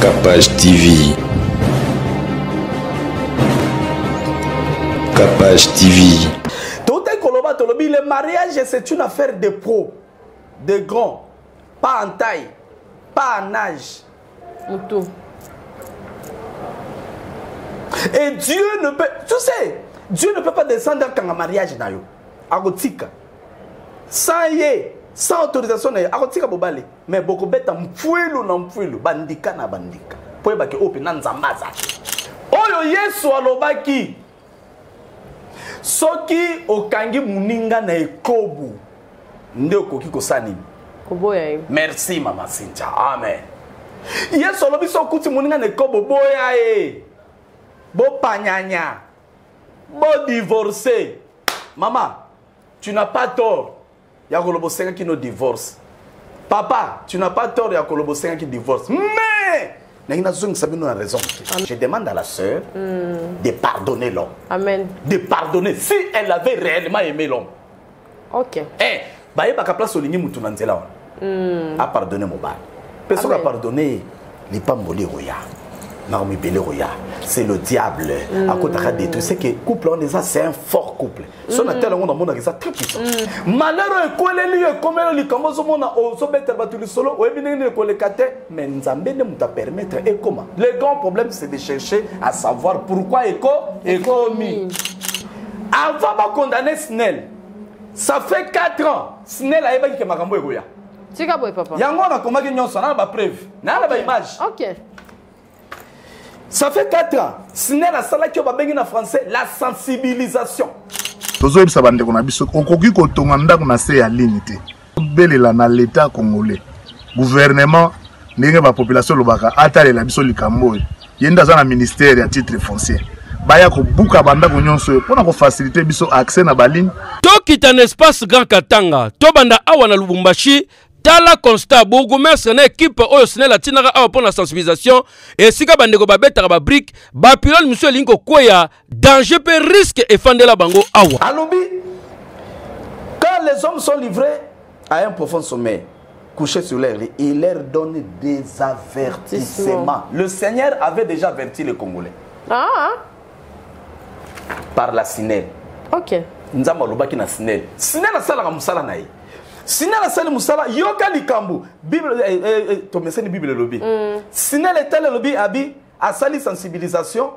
Capage TV. Capage TV. Le mariage, c'est une affaire de pros, de grands, pas en taille, pas en âge. Tout. Et Dieu ne peut, tu sais, Dieu ne peut pas descendre quand un mariage n'a eu. Agotika. Sans yé, sans autorisation, agotika bobale. Mais beaucoup bête en fouilou, non fouilou, bandika na bandika. Pour que open nanzamaza. Oyo Yesu alobaki. Soki okangi muninga na ekobu nde okoki kosani. Koboya. Merci Mama Cynthia. Amen. Yesu alobi so kuti muninga na ekobu boya e. Bo panyanya. Bo divorcer. Maman, tu n'as pas tort. Ya kolobo senga ki no divorce. Papa, tu n'as pas tort ya kolobo senga ki divorce. Mais je demande à la sœur de pardonner l'homme. Amen. De pardonner si elle avait réellement aimé l'homme. Ok. Eh, bah il y a pas place au ligne mutunanzela. A pardonner mon bar. Personne a pardonné les pamboli roya. Naomi Bele roya. C'est le diable. À côté de tout c'est que couple on est ça c'est un fort couple. Son a tellement dans monde ça très puissant. Malheureux ko le lieu comme le kamozo mona o so bete batuli solo o ebinene ko le kate mais nzambe ne muta permettre et comment. Le grand problème c'est de chercher à savoir pourquoi éco mi. Avant de condamner Snell. Ça fait 4 ans. Snell a évacué makambo egoya. Tika boy papa. Yango na komaki nyonso na ba preuve. Na ba image. OK. Ça fait 4 ans. Snell a salaki o babengi na français la sensibilisation. Tozo bisa bande kona biso okoki ko tonga ndako na se ya ligne te. Belela na l'état congolais. Gouvernement ndenge ba population lobaka atalela biso likambo. Yenda za na ministère ya titre foncier. Baya ko buka banda ko nyonso pona ko faciliter biso accès na ba ligne. Tokita na espace Grand Katanga. To banda awa na Lubumbashi. Tala constat bourgmestre na équipe oyo Snell atinaka awa pour la sensibilisation et sika bandeko babetaka ba brique ba pilole monsieur linko koya danger pe risque et fandela bango awa. Alobi quand les hommes sont livrés à un profond sommeil couchés sur l'air il leur donne des avertissements. Le Seigneur avait déjà averti les Congolais. Par la Snell. OK. Nzamba lobaki na Snell. Snell asala musala na ye. Sinel asali musala yoka likambu Bible to meseni Bible lobi. Sinel etale lobi abi asali sensibilisation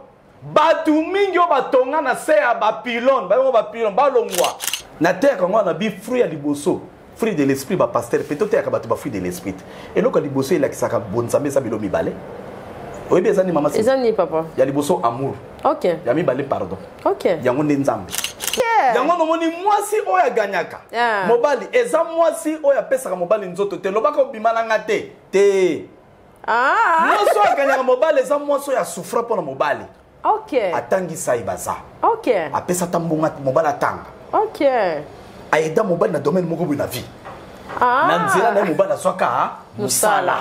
batu mingi o batonga na se ya ba pylone ba longwa na terre kongo na bi fruit ya liboso fruit de l'esprit ba pasteur peut-être ya batu ba fruit de l'esprit et loko liboso il akisaka bonzambe sa bilo mibale oyebi ezani mama si ezani papa ya liboso amour. OK. Ya mibale pardon. OK. Yango nde nzambe. Yango nomoni mwasi oya ganyaka. Mobali eza mwasi oya pesaka mobali nzoto te lobaka obimana ngate te. Mwasi oya ganyaka mobali eza mwasi oya souffra pona mobali. OK. Atangi saibaza. OK. Apesa tambonga mobali atanga. OK. Aida mobali na domaine moko na vie. Na nzela na mobali aswaka musala.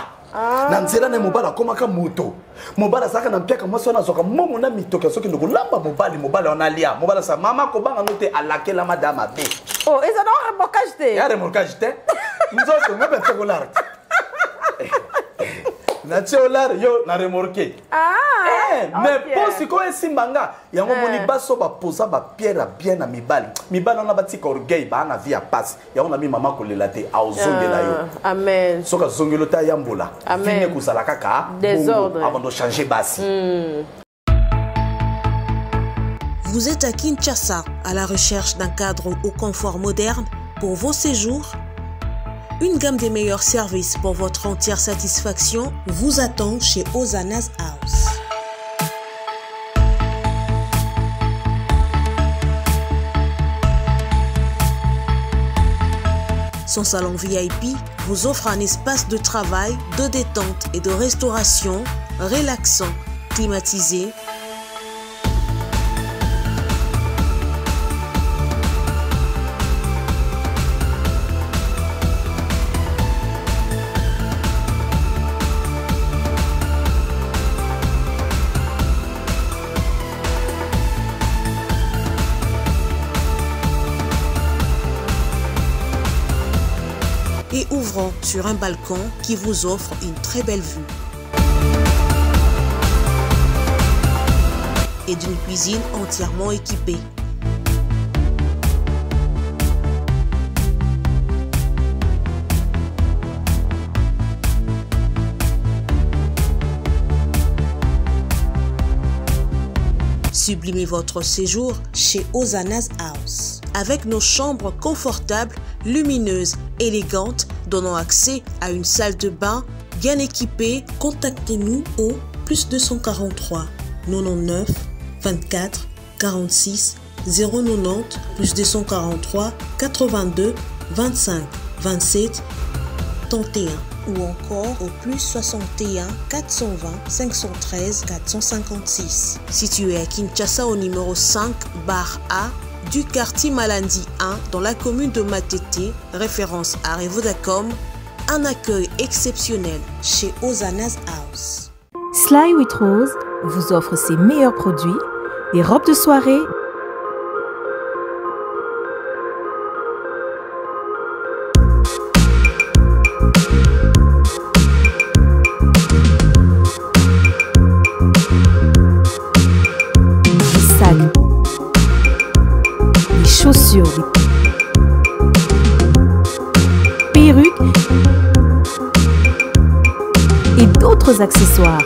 Na nzela na mobali akomaka moto. Mobali saka na mpiaka mwasi wana azoka momo na mitoka soki ndoko lamba mobali wana lia. Mobali sa mama ko banga note alakela madame be. Oh, eza na remorquage te. Ya remorquage te. Nzoto ngabe tsekolar. Na tsekolar yo na remorquer. Mais posi ko esimbanga yango moni baso ba posa ba pierre bien na mibali. Mibali na batika orgueil ba na vie passe. Yango na mi mama ko lelate a ozongela yo. Amen. Soka zongelo ta yambola. Vine ko sala kaka. Désordre. Avant de changer basi. Vous êtes à Kinshasa à la recherche d'un cadre au confort moderne pour vos séjours? Une gamme des meilleurs services pour votre entière satisfaction vous attend chez Ozanas House. Son salon VIP vous offre un espace de travail, de détente et de restauration relaxant, climatisé, et ouvrant sur un balcon qui vous offre une très belle vue. et d'une cuisine entièrement équipée. Sublimez votre séjour chez Ozanas House. Avec nos chambres confortables, lumineuses, élégantes, donnant accès à une salle de bain bien équipée, contactez-nous au +243 99 24 46 090 +243 82 25 27 31 ou encore au +61 420 513 456. Situé à Kinshasa au numéro 5 bar A du quartier Malandi 1 dans la commune de Matete, référence à Revodacom, un accueil exceptionnel chez Ozanas House. Sly with Rose vous offre ses meilleurs produits, les robes de soirée, chaussures, perruques et d'autres accessoires.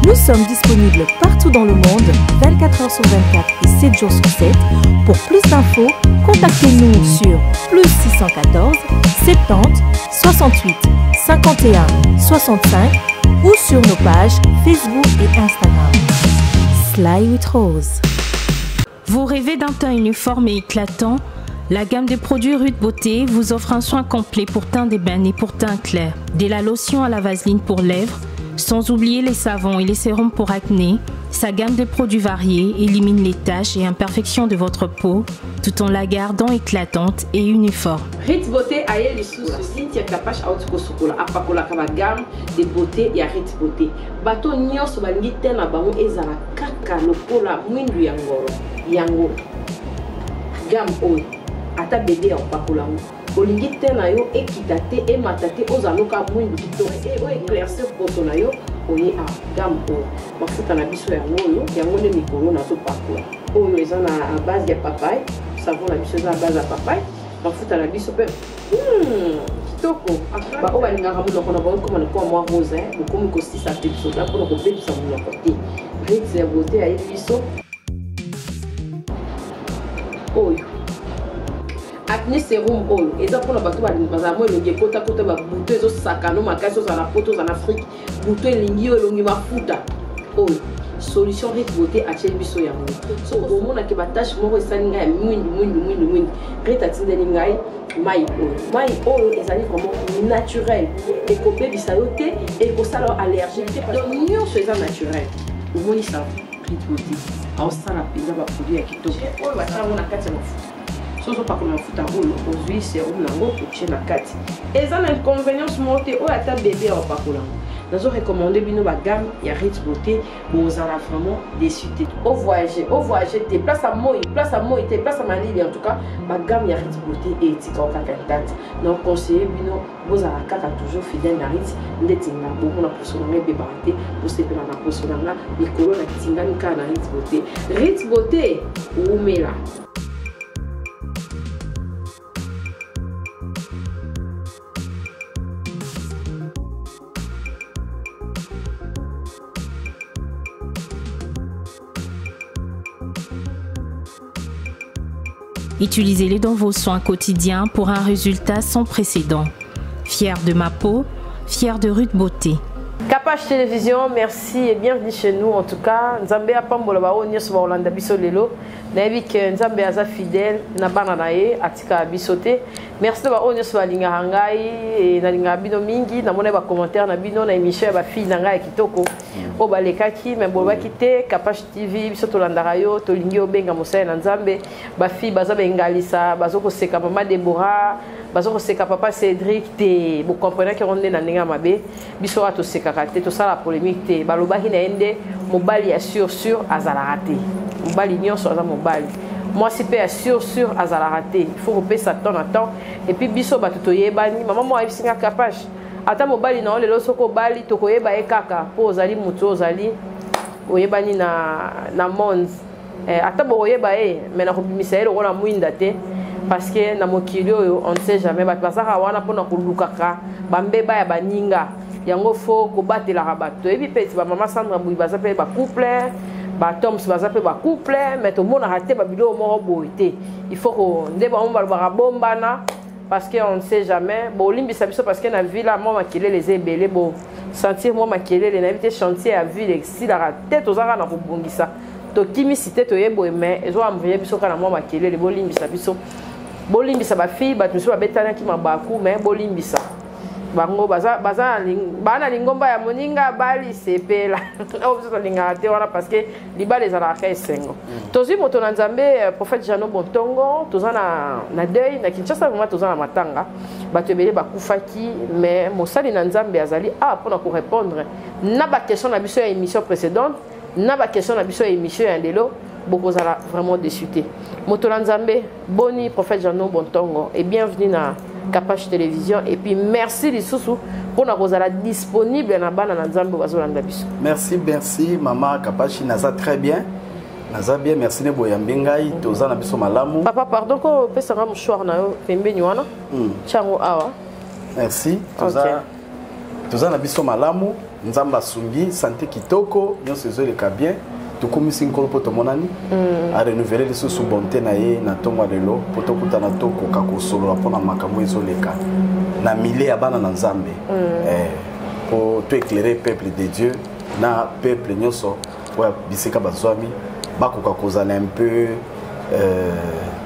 Nous sommes disponibles partout dans le monde, 24 heures sur 24 et 7 jours sur 7. Pour plus d'infos, contactez-nous sur +614 70 68 51 65 ou sur nos pages Facebook et Instagram. Sly with Rose. Vous rêvez d'un teint uniforme et éclatant? La gamme de produits Rude Beauté vous offre un soin complet pour teint d'ébène et pour teint clair. De la lotion à la vaseline pour lèvres, sans oublier les savons et les sérums pour acné. Sa gamme de produits variés élimine les taches et imperfections de votre peau tout en la gardant éclatante et uniforme. Rude Beauté a eu sous Cynthia Kapash Autiko Sokola apakola kaba gamme de beauté ya Rude Beauté. Bato nyonso balingi tena bango ezala kaka lokola mwindu ya ngolo. Yango gamme oyo ata bébé ya opakola ngo. Olingi tena yo ekita te emata te ozaloka mwindu kitoko e o éclaircir poto na yo. Oye a gamme oyo mafuta na biso yango nde mikolo na topakola oyo eza na base ya papaye, savon na biso eza na base ya papaye, mafuta na biso mpe kitoko oyo balingaka monoko na bango koma nakoma mwa rose bokomi kosisa mpe biso da mpona kobebisa monoko te. Rude ya beauté ayebi biso oyo acné sérum oyo eza mpona bato bazala mo elongi ekotakota babuto ezosakano makasi ozala na poto ozala na afrique buto elingi oyo elongi mafuta oyo solution Rude Beauté atieli biso yango so omonaki batashe moko esali ngai ya mwindu Rude atindeli ngai mai oyo ezali vraiment naturel ekobebisa yo te ekosala allergie te donc nyonso eza naturel omonisa Rude Beauté aosala mpenza baproduit ya kitoko oyo basalango na kati ya mafuta sozo pakola mafuta oyo ozwi serum nango otie na kati eza na inconvénience moko te oyo ata bébé aopakola ngo nazo recommande bino bagamme ya Rude Beauté bozala vraiment déçu te o voyager te place à moi te place à malili en tout cas bagamme ya Rude Beauté etika kaka date donc conseiller bino bozala kaka toujours fidèle na Rude ndeti na bomona poso na bébé te bosepela na poso na mikolo na tingani kaka na Rude Beauté. Rude Beauté umela. Utilisez-les dans vos soins quotidiens pour un résultat sans précédent. Fier de ma peau, fier de Rude Beauté. Kapash Télévision, merci et bienvenue chez nous. En tout cas, Nzambe apambola ba onye so ba Olanda biso lelo. Nayebi ke Nzambe aza fidèle na bana na ye atika bisote. Merci ba onye so ba linga hangai et na linga bino mingi na mona ba commentaire na bino na émission ba fille na ngai kitoko. O ba lekaki mais bolba kité Kapash TV biso to landa rayo to lingi obenga mosala na Nzambe ba fille baza bengalisa bazoko seka mama Deborah bazoko seka papa Cédric te vous comprenez que on est na ninga mabe biso ato seka kate to sala polémique te baloba hina ende mobali ya sur azala raté mobali nyonso aza mobali moi si pe sûr azala raté il faut repérer ça temps à temps et puis biso batutoye bani maman moi isinga capage ata mobali na lelo soko bali tokoyeba ekaka po ozali mutu ozali oyebani na monde ata boyeba mais na kobimisa ele ona muinda te parce que na mokili oyo on ne sait jamais bazaka wana pona kolukaka bambeba ya baninga yango fo kobatela bato ebi peti ba mama Sandra Bouy baza pe ba couple ba Toms baza pe ba couple mais to mona raté ba bilo moko boité il faut ko ndeba on ba bombana parce que on ne sait jamais bon limbisa biso parce que na ville moi makile les ebele bon sentir moi makile les navité chantier à ville si la tête aux ara na kobongisa to kimi cité to yebo mais ezo amvoyer biso kana moi makile les bolimbisa biso bolimbisa ba fille ba tuso ba betana ki mabaku mais bolimbisa bango bana lingomba ya moninga bali sepela obiso linga te wana parce que libala ezala ka esengo tozi moto na nzambe prophète Jano Bontongo tozana na deuil na Kinshasa vraiment tozana matanga bato ebele bakufaki mais mosali na nzambe azali pona ko répondre na ba question na biso ya émission précédente na ba question na biso ya émission ya ndelo bokozala vraiment déçuté moto na nzambe boni prophète Jano Bontongo et bienvenue na Kapach Télévision et puis merci Lisusu pour nous être disponible na bana na nzambe bazolanda biso. Merci maman Kapach naza très bien. Naza bien merci ne boyambingai toza na biso malamu. Papa pardon ko pesa nga mshwar na yo pembeni wana. Chango awa. Merci. Toza na biso malamu nzamba sungi santé kitoko nyonso ezoleka bien. Tukumisi nkolo poto monani a renouveler les sous bonté na ye na tongo de l'eau poto kuta na toko kakosolo pona makambo ezoleka na mile ya bana na nzambe pour tout éclairer peuple de Dieu na peuple nyonso pour bisika bazwami bakoka kozala un peu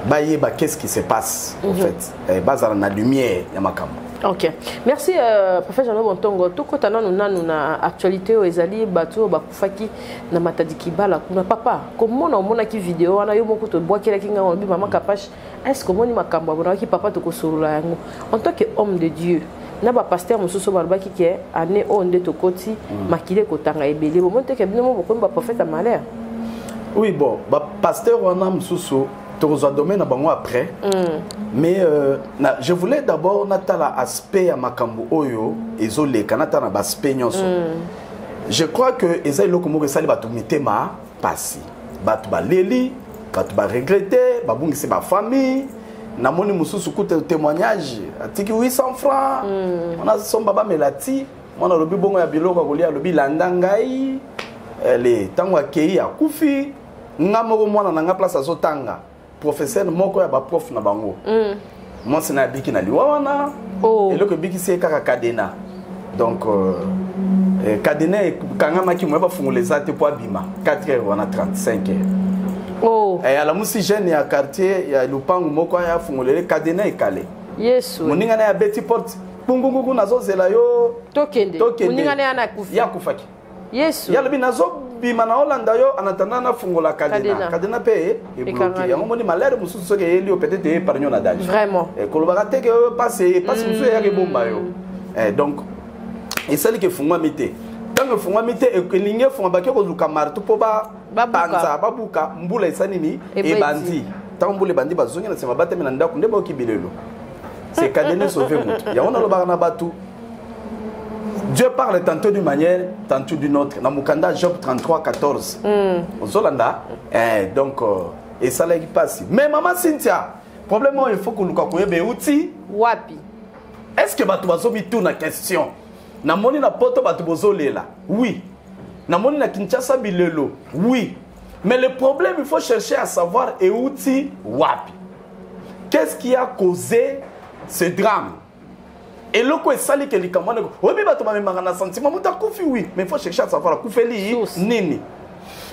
bayeba qu'est-ce qui se passe en fait bazala na lumière ya makambo. Ok, merci prophète Jano Bontongo. Tout côté na actualité aux ezali bateau bakufaki na matadiki bala kuna papa. Comment on a qui vidéo on a eu beaucoup de bois qui la kinga on bi maman Kapach. Est-ce que moni makambo bona ki papa to ko sorola yango. En tant que homme de Dieu, na ba pasteur mususu barbaki ki ane onde to koti makile kotanga ebele. Bon monte ke bino mo ba prophète malheur. Oui bon, ba pasteur on a mususu Tozo domaine bango après. Mais je voulais d'abord natala aspect à makambo oyo ezole kanata na aspect nyonso. Je crois que ezali lokomo resali batu mitema pasi. Batu ba leli, batu ba regretter, ba bungisi ba famille. Na moni mususu kuta témoignage atiki 800 francs. On a son baba melati, on a lobi bongo ya biloko kolia lobi landangai. Les tango akei akufi. Ngamoko mwana na nga place azotanga. Professeur moko ya ba prof na bango. Moi c'est na biki na liwana. Et le biki c'est kaka kadena. Donc kadena kanga maki mo ba fungole za te po bima 4h wana 35h. Et à la musi jeune ya quartier ya lupangu moko ya fungole kadena ekale. Yesu. Moninga na ya beti porte. Bungungu nazo zela yo tokende. Moninga na yana kufi. Ya kufaki. Yesu. Ya lobi nazo bima na Hollanda yo anatana na fungola kadena. Kadena pe e bloqué. On moni malheur mususu soke eli peut-être épargnon na danger. Vraiment. Et kolobaka te que passe mususu ya ke bomba yo. Donc et celle que fungwa mité. Tant que fungwa mité e kelinge fungwa ba ke ko luka martu po ba banza babuka mbula isanini e bandi. Tant mbule bandi bazongi na sema bateme na ndako ndebo kibilelo. C'est kadena sauver mutu. Ya on lobaka na batu. Dieu parle tantôt d'une manière, tantôt d'une autre. Dans Mukanda, Job 33, 14. Au Zolanda. Donc, et ça là qui passe. Mais maman Cynthia, problème, il faut que nous connaissions outils. Wapi. Est-ce que tu vas me tourner la question? Na moni na poto batu bozole là. Oui. Na moni na Kinshasa bilelo. Oui. Mais le problème, il faut chercher à savoir et outils wapi. Qu'est-ce qui a causé ce drame? Et le coup est sali que les camarades. Oui, mais tu m'as mis un sentiment. Oui, mais il faut chercher à savoir la koufeli nini.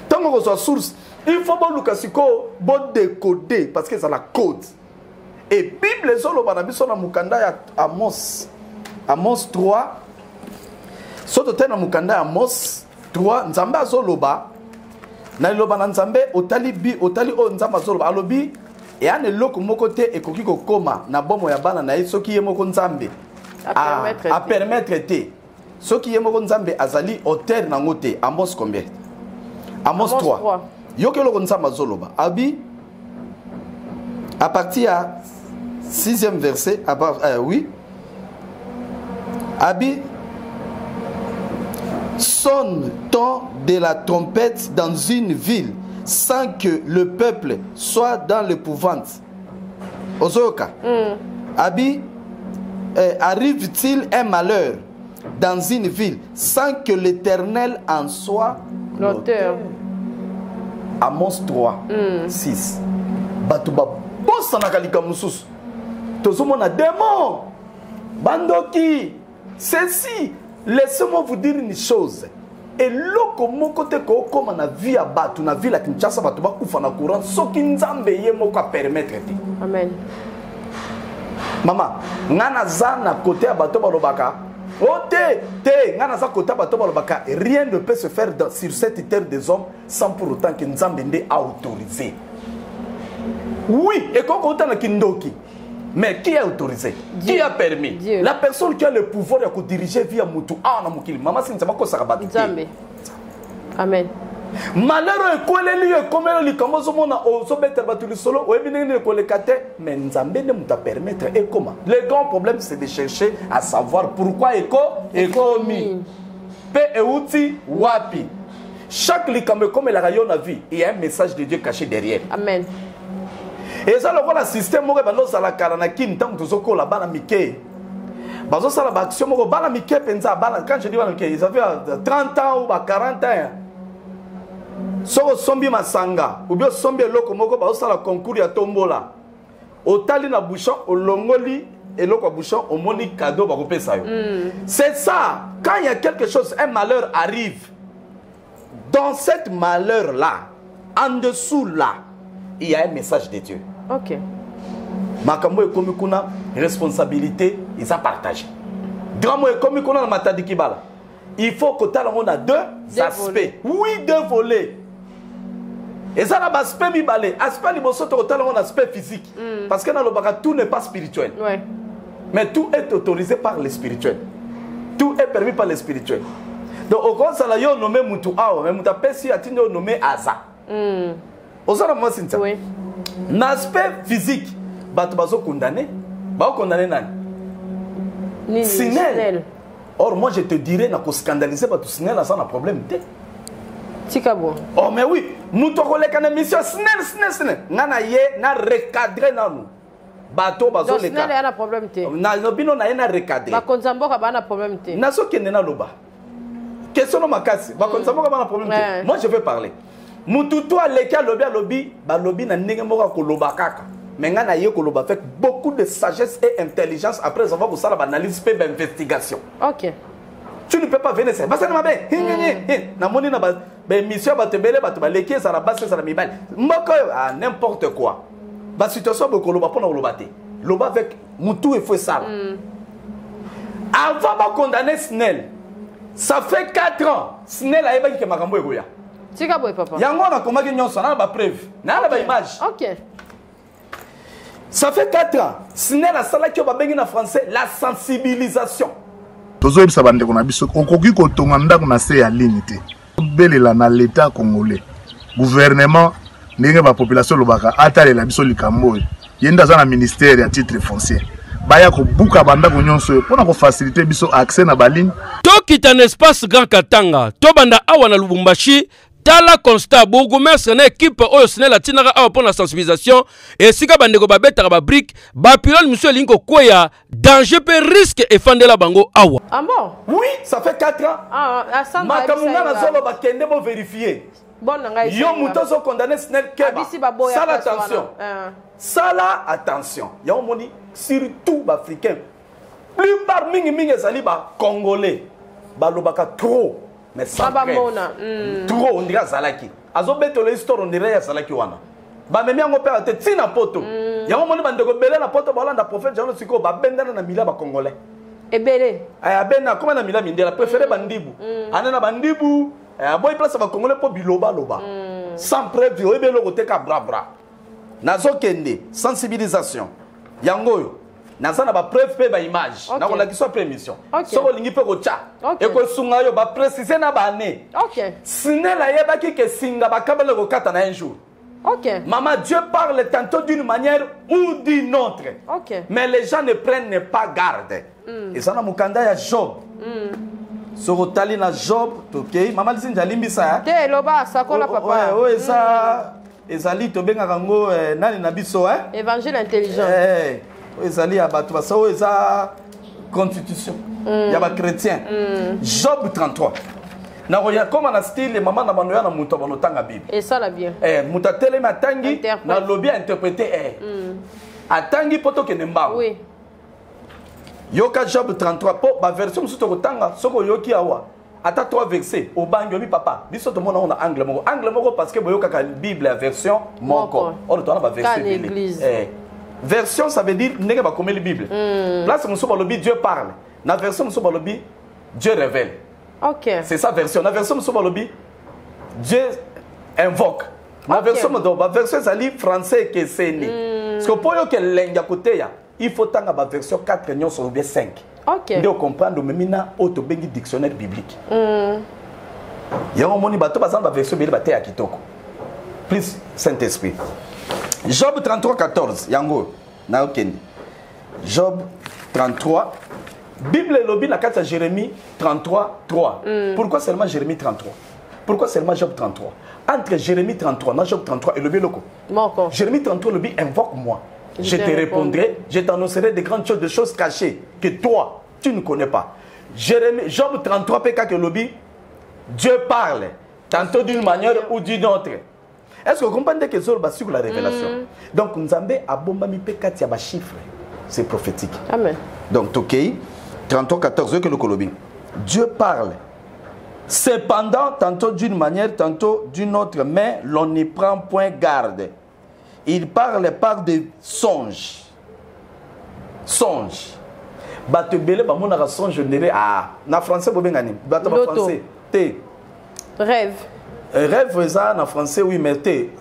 Tant qu'on reçoit source, il faut bon lukasiko bon décoder parce que c'est la code. Et Bible les solo banabiso na mukanda ya Amos 3. Soto tena mukanda Amos 3 nzambe azoloba na loba na nzambe otali o nzamba azoloba alobi et ane loko moko te ekoki kokoma na bomo ya bana na soki ye moko nzambe à permettre te soki ye moko nzambe azali auteur nango te. Amos combien? Amos 3. Yoke loko nzamba azoloba abi À partir à 6e verset, oui. Abi sonne-t-on de la trompette dans une ville sans que le peuple soit dans l'épouvante? Ozoka. Abi arrive-t-il un malheur dans une ville sans que l'Éternel en soit l'auteur? Amos 3, 6. Batuba bosanaka likamususu. Tozomona démon. Bandoki. Ceci, laissez-moi vous dire une chose. Et loko moko te ko koma na vie à batu na ville à Kinshasa batu ba kufa na courant soki nzambe ye moko permettre te. Amen. Maman, ngana za na côté bato balobaka. Oh te ngana za côté bato balobaka. Rien ne peut se faire sur cette terre des hommes sans pour autant que nzambe nde a autorisé. Oui, et quand on a kindoki. Mais qui a autorisé? Dieu. Qui a permis? Dieu. La personne qui a le pouvoir de diriger via Moutou. Ah, on a moukili. Maman, c'est une chose qui s'est fait. Amen. Malheureux, comme elle dit, comme on a osé solo, mais Nzambe ne m'a permettre. Et comment? Le grand problème, c'est de chercher à savoir pourquoi écomi. Pe et outi wapi. Chaque likame comme la rayon a vie, il y a un message de Dieu caché derrière. Amen. Et ça, le système, quand je dis ils avaient 30 ans ou 40 ans. So sombi masanga, ou bien sombi loko moko ba osala concours ya tombola. Otali na bouchon, olongoli et loko bouchon, au moni cadeau ba kopesa yo. C'est ça, quand il y a quelque chose, un malheur arrive. Dans cet malheur là, en dessous là, il y a un message de Dieu. Ok. Makambo e komi kuna responsabilité, ils ont partagé. Dramo e komi kuna na matadi kibala. Il faut que tu aies deux aspects. Oui, deux volets. Et ça, l'aspect mi-balé. Aspect liboso, tu as un aspect physique. Parce que dans le bagat, tout n'est pas spirituel. Ouais. Mais tout est autorisé par le spirituel. Tout est permis par le spirituel. Donc, au grand salaire, on nommé Moutou Awa, mais Moutou Pessi a nommé Aza. Oui. L'aspect physique, tu vas condamner. Tu vas condamner Nani. Sinel. Or, moi, je te dirais, na ko scandaliser parce que Sinel a ça un problème. Tikabo. Oh, mais oui, nous te relèvons une mission. Sinel. Nana ye, na recadrer nanou. Bateau, bazo les cas. Sinel a un problème. Na nobino na ye na recadrer. Ba konzambo ka ba na problème. Na so kende na loba. Question no makasi. Ba konzambo ka ba na problème. Moi, je vais parler. Mututu a leka lobby a lobby, ba lobby na ndenge moko ko loba kaka. Mais ngana ye ko loba avec beaucoup de sagesse et intelligence après avoir fait une analyse et une investigation. Ok. Tu ne peux pas venir ça. Basa na mabe. Na moni na ba mission ba te bele ba te ba leki ça la base ça la mibal. Moko à n'importe quoi. Ba situation ba ko loba pona loba te. Loba avec mutu et faut ça. Avant ba condamner Snell. Ça fait 4 ans. Snell a évacué makambo egoya. Tika boy papa. Yango na komaki nyonso na ba preuve. Na ba image. Ok. Ça fait 4 ans. Sinel a sala qui va en français la sensibilisation. Tozo bisa bande kona biso okoki ko tonganda kuna se ya limité. Belela na l'état congolais. Gouvernement ndenge ba population lobaka atale la biso likambo. Yenda za na ministère ya titre foncier. Baya ko buka banda ko nyonso pona ko faciliter biso accès na baline. To kita un espace Grand Katanga. To banda awa na Lubumbashi. Tala constat bourgmestre na équipe oyo sene la tinaka awa pour la sensibilisation et sika bandeko babeta ba brique ba pilole monsieur linko koya danger pe risque et fandela bango awa. Ah bon? Oui, ça fait 4 ans. Ah, Makamunga na solo ba kende bo vérifier. Bon nanga yo muto so condamné Snell Keba. Ça attention. Ça là attention. Ya moni surtout ba africain. Plupart mingi ezali ba congolais. Ba lobaka trop. Mais ça trop on dirait Zalaki. Azobeto l'histoire on dirait Zalaki wana. Ba memi ngo père te tina poto. Yango moni bandeko belé na poto balanda prophète Jean Siko ba bendana na mila ba congolais. Ebele. Aya bena comment na mila mindela préféré bandibu. Anana bandibu boy place ba congolais po biloba loba. Sans preuve yo ebelo kote ka bra bra. Nazo kende sensibilisation. Yango yo. Nazana ba preuve pe ba image na ko la kiso prémission so ko lingi pe ko cha e ko sunga yo ba préciser na ba ne. OK. Sinela yeba ki ke singa ba kabele ko kata na un jour. Ok. Maman, Dieu parle tantôt d'une manière ou d'une autre. Ok. Mais les gens ne prennent pas garde. Et ça, Mukanda, il y a Job. Sorotali na Job, ok. Maman, dit ça. Te loba, ça qu'on a papa. Ouais, ça. Ezali to benga kango nani na biso hein. Évangile intelligent. Ezali abatu ba ça eza constitution. Ya ba chrétien. Job 33. Na roya comme na style maman na banoya na muto banotanga Bible. Et ça la bien. Muta tele matangi na lobby interpréter atangi poto kenemba. Oui. Yoka Job 33 po ba version musuto kotanga soko yoki awa. Ata 3 versets au bango mi papa biso to mona on a angle moko parce que boyoka ka Bible la version moko on to na ba verset version ça veut dire nenge ba comme la Bible place muso ba lobi Dieu parle na version muso ba lobi Dieu révèle. OK, c'est ça version na version muso ba lobi Dieu invoque na version do ba version ça lit français que c'est ni parce que pour yo que lenga côté ya il faut tanga ba version 4 nyon sur bien 5. Ok. Nde comprendre même na auto bengi dictionnaire biblique. Yango moni bato bazamba version bele baté ya kitoko. Plus Saint-Esprit. Job 33 14 yango na okendi. Job 33 Bible lobi na kata Jérémie 33 3. Pourquoi seulement Jérémie 33? Pourquoi seulement Job 33? Entre Jérémie 33 na Job 33 et le bieloko. Jérémie 33 lobi invoque-moi. Je te répondrai, je t'annoncerai des grandes choses, des choses cachées que toi, tu ne connais pas. Job 33, PK que lobby, Dieu parle, tantôt d'une manière ou d'une autre. Est-ce que vous comprenez que Zol sur la révélation? Donc, nous avons un bon PK qui a un chiffre. C'est prophétique. Amen. Donc, ok, 33, 14, que le lobby. Dieu parle. Cependant, tantôt d'une manière, tantôt d'une autre, mais l'on n'y prend point garde. Il parle par des songes. Songes. Bato belé ba mona songe nere na français bobengani. Bato ba français. T. Rêve. Rêve ça na français oui mais T.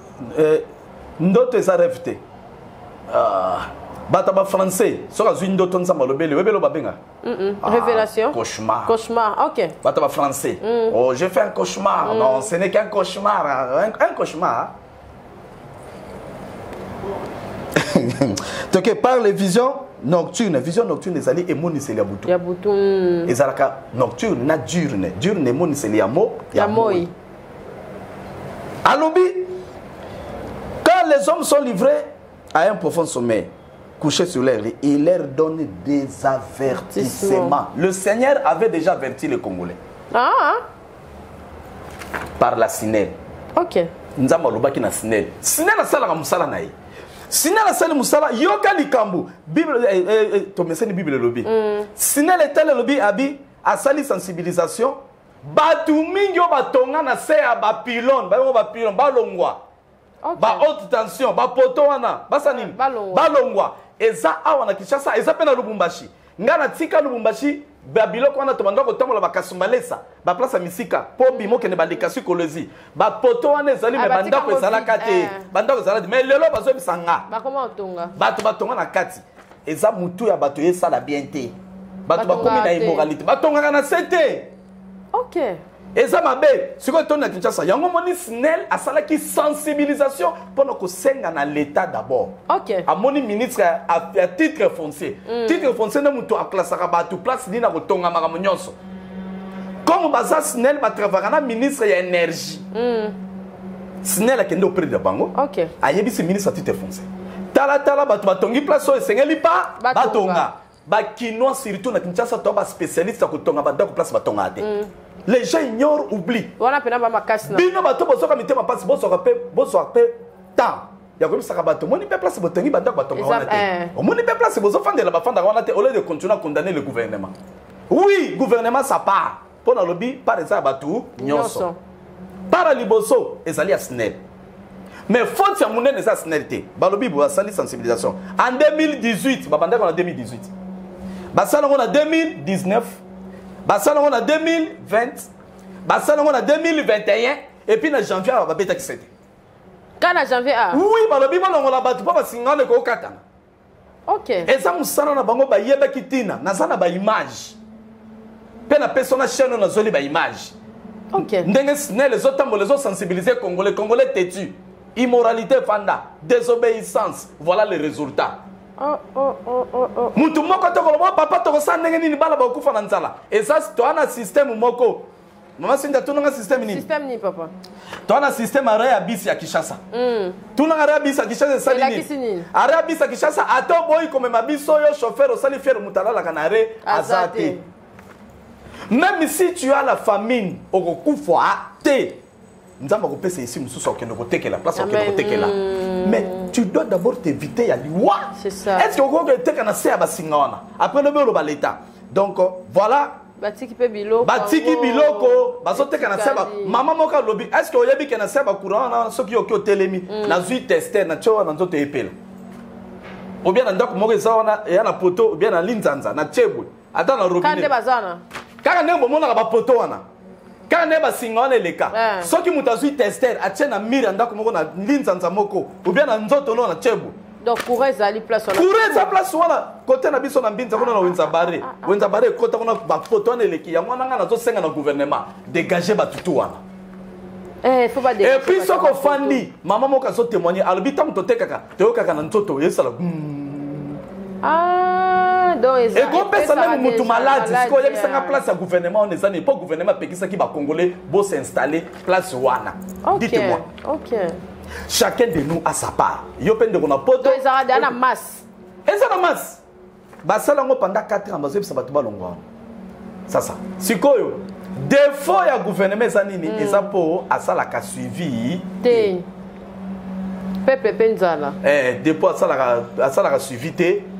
Ndoto ça rêve T. Bato ba français. Soka zui ndoto nzamba lobele webelo babenga. Révélation. Cauchemar. Cauchemar. OK. Bato ba français. Oh, j'ai fait un cauchemar. Non, ce n'est qu'un cauchemar. Un cauchemar. Donc par les visions nocturnes, les alliés et moniseli abutu. Yabutu. Ezalaka nocturne na diurne, diurne moniseli amo yamoi. Alobi, quand les hommes sont livrés à un profond sommeil, couchés sur l'air, il leur donne des avertissements. Le Seigneur avait déjà averti les Congolais. Par la Sinel. OK. Nzamba lobaki na Sinel. Sinel a sala musala naï. Sinel a sali musala yoka likambu Bible to meseni Bible lobby. Sinel est tel lobby abi a sali sensibilisation batu mingi batonga na se ya ba pylone ba longwa. Ba haute tension ba poto wana basani ba longwa eza awa na Kinshasa eza pena Lubumbashi ngana tika Lubumbashi ba biloko wana to banda ko tambola ba kasumbalesa ba place misika po bimo kene bandika psychologie ba poto wana ezali me banda ko ezala kate banda ko ezala mais lelo bazo bisanga ba koma otonga bato batonga na kati eza mutu ya bato yesala bien te bato bakomi na immoralité batonga na sete. OK. Eza mabe siko to na Kinshasa yango moni Sinel asala ki sensibilisation pour ko senga na l'état d'abord. OK. A moni ministre à titre foncier. Titre foncier na mutu a classe ka bato place ni na ko tonga makamo nyonso. Comme baza Sinel ba travailler na ministre ya énergie. Sinel a kende auprès de bango. OK. Ayebi si ministre à titre foncier. Tala bato batongi place o sengeli pa batonga. Ba kinois surtout na Kinshasa to ba spécialiste ko tonga ba dako place batonga te. Les gens ignorent, oublient. Voilà, pena ba makasi na. Bino bato bozo ka mitema passe bozo rappel temps. Ya ko bisaka bato moni pe place botongi ba dako batonga wana te. O moni pe place bozo fandela ba fanda wana te au lieu de continuer à condamner le gouvernement. Oui, gouvernement ça part. Pour na lobby par exemple bato nyonso. Para liboso ezali a Sinel. Mais faute ya munene za Sinel te. Ba lobby bo sali sensibilisation. En 2018, ba banda en 2018. Ba sala en 2019. Basala on a 2020, basala on a 2021 et puis en janvier on va bêta qui c'était. Quand en janvier oui, bah le bible on la battu pas singa le ko katana. OK. Et ça musala na bango ba yeba kitina, na sana ba image. Pe na persona chaîne na zoli ba image. OK. Ndenge Sinel les autres les autres sensibiliser congolais têtus. immoralité fanda, désobéissance. Voilà les résultats. Mutu moko to ko papa to ko sandenge ni bala ba kufa na nzala. Et ça to ana système moko. Mama sinda to na système ni. Système ni papa. To ana système area bis ya Kinshasa. To na area bis ya Kinshasa salini. Area bis ya Kinshasa ato boy comme mabiso yo chauffeur au sali faire mutala la canare azate. Même si tu as la famine au kufa te. Nzamba ko pesa ici mususu okendo ko tekela place okendo ko tekela. Mais tu dois d'abord t'éviter à l'Iwa. C'est ça. Est-ce que vous avez été après le bureau de l'État? Donc voilà. Batiki Biloko. Batiki Biloko. Bazote kana seba. Maman moka lobby. Est-ce que vous avez kana seba courant na ceux qui ont télémi na zui tester na chowa na nzoto epela. Ou bien na ndako moko zawana ya na poto ou bien na linzanza na chebwe. Ata na robinet. Kande bazana. Kaka ndembo mona ba poto wana. Quand on est singone les cas, ceux qui m'ont testé, à tiens à mire en d'accord na linzanza moko, ou bien en zoto na chebu. Donc courir zali place. Courir za place wana côté na biso na mbinza kuna na wenzabare, wenzabare côté kuna ba photo na leki ya mwana nga na zo senga na gouvernement, dégager ba tutu wana. Faut pas dégager. Et puis ce qu'on fandi, maman moko zo témoigner, albi tam to tekaka, te kaka na nzoto yesala. Donc, et qu'on peut ça même moutou malade, si qu'on y a place à gouvernement, on est ça n'est pas gouvernement pékisa qui va congolais, beau s'installer place wana. Dites-moi. Ok. Chacun de nous a sa part. Yo pen de qu'on a poto. Donc ils ont la masse. Et ça la masse. Bah ça lango pendant 4 ans, bazo ça va tout balongo. Ça. Si quoi yo défaut ya gouvernement ça nini et ça pour à ça la suivi. Té. Pepe Penzala. Depuis ça la suivi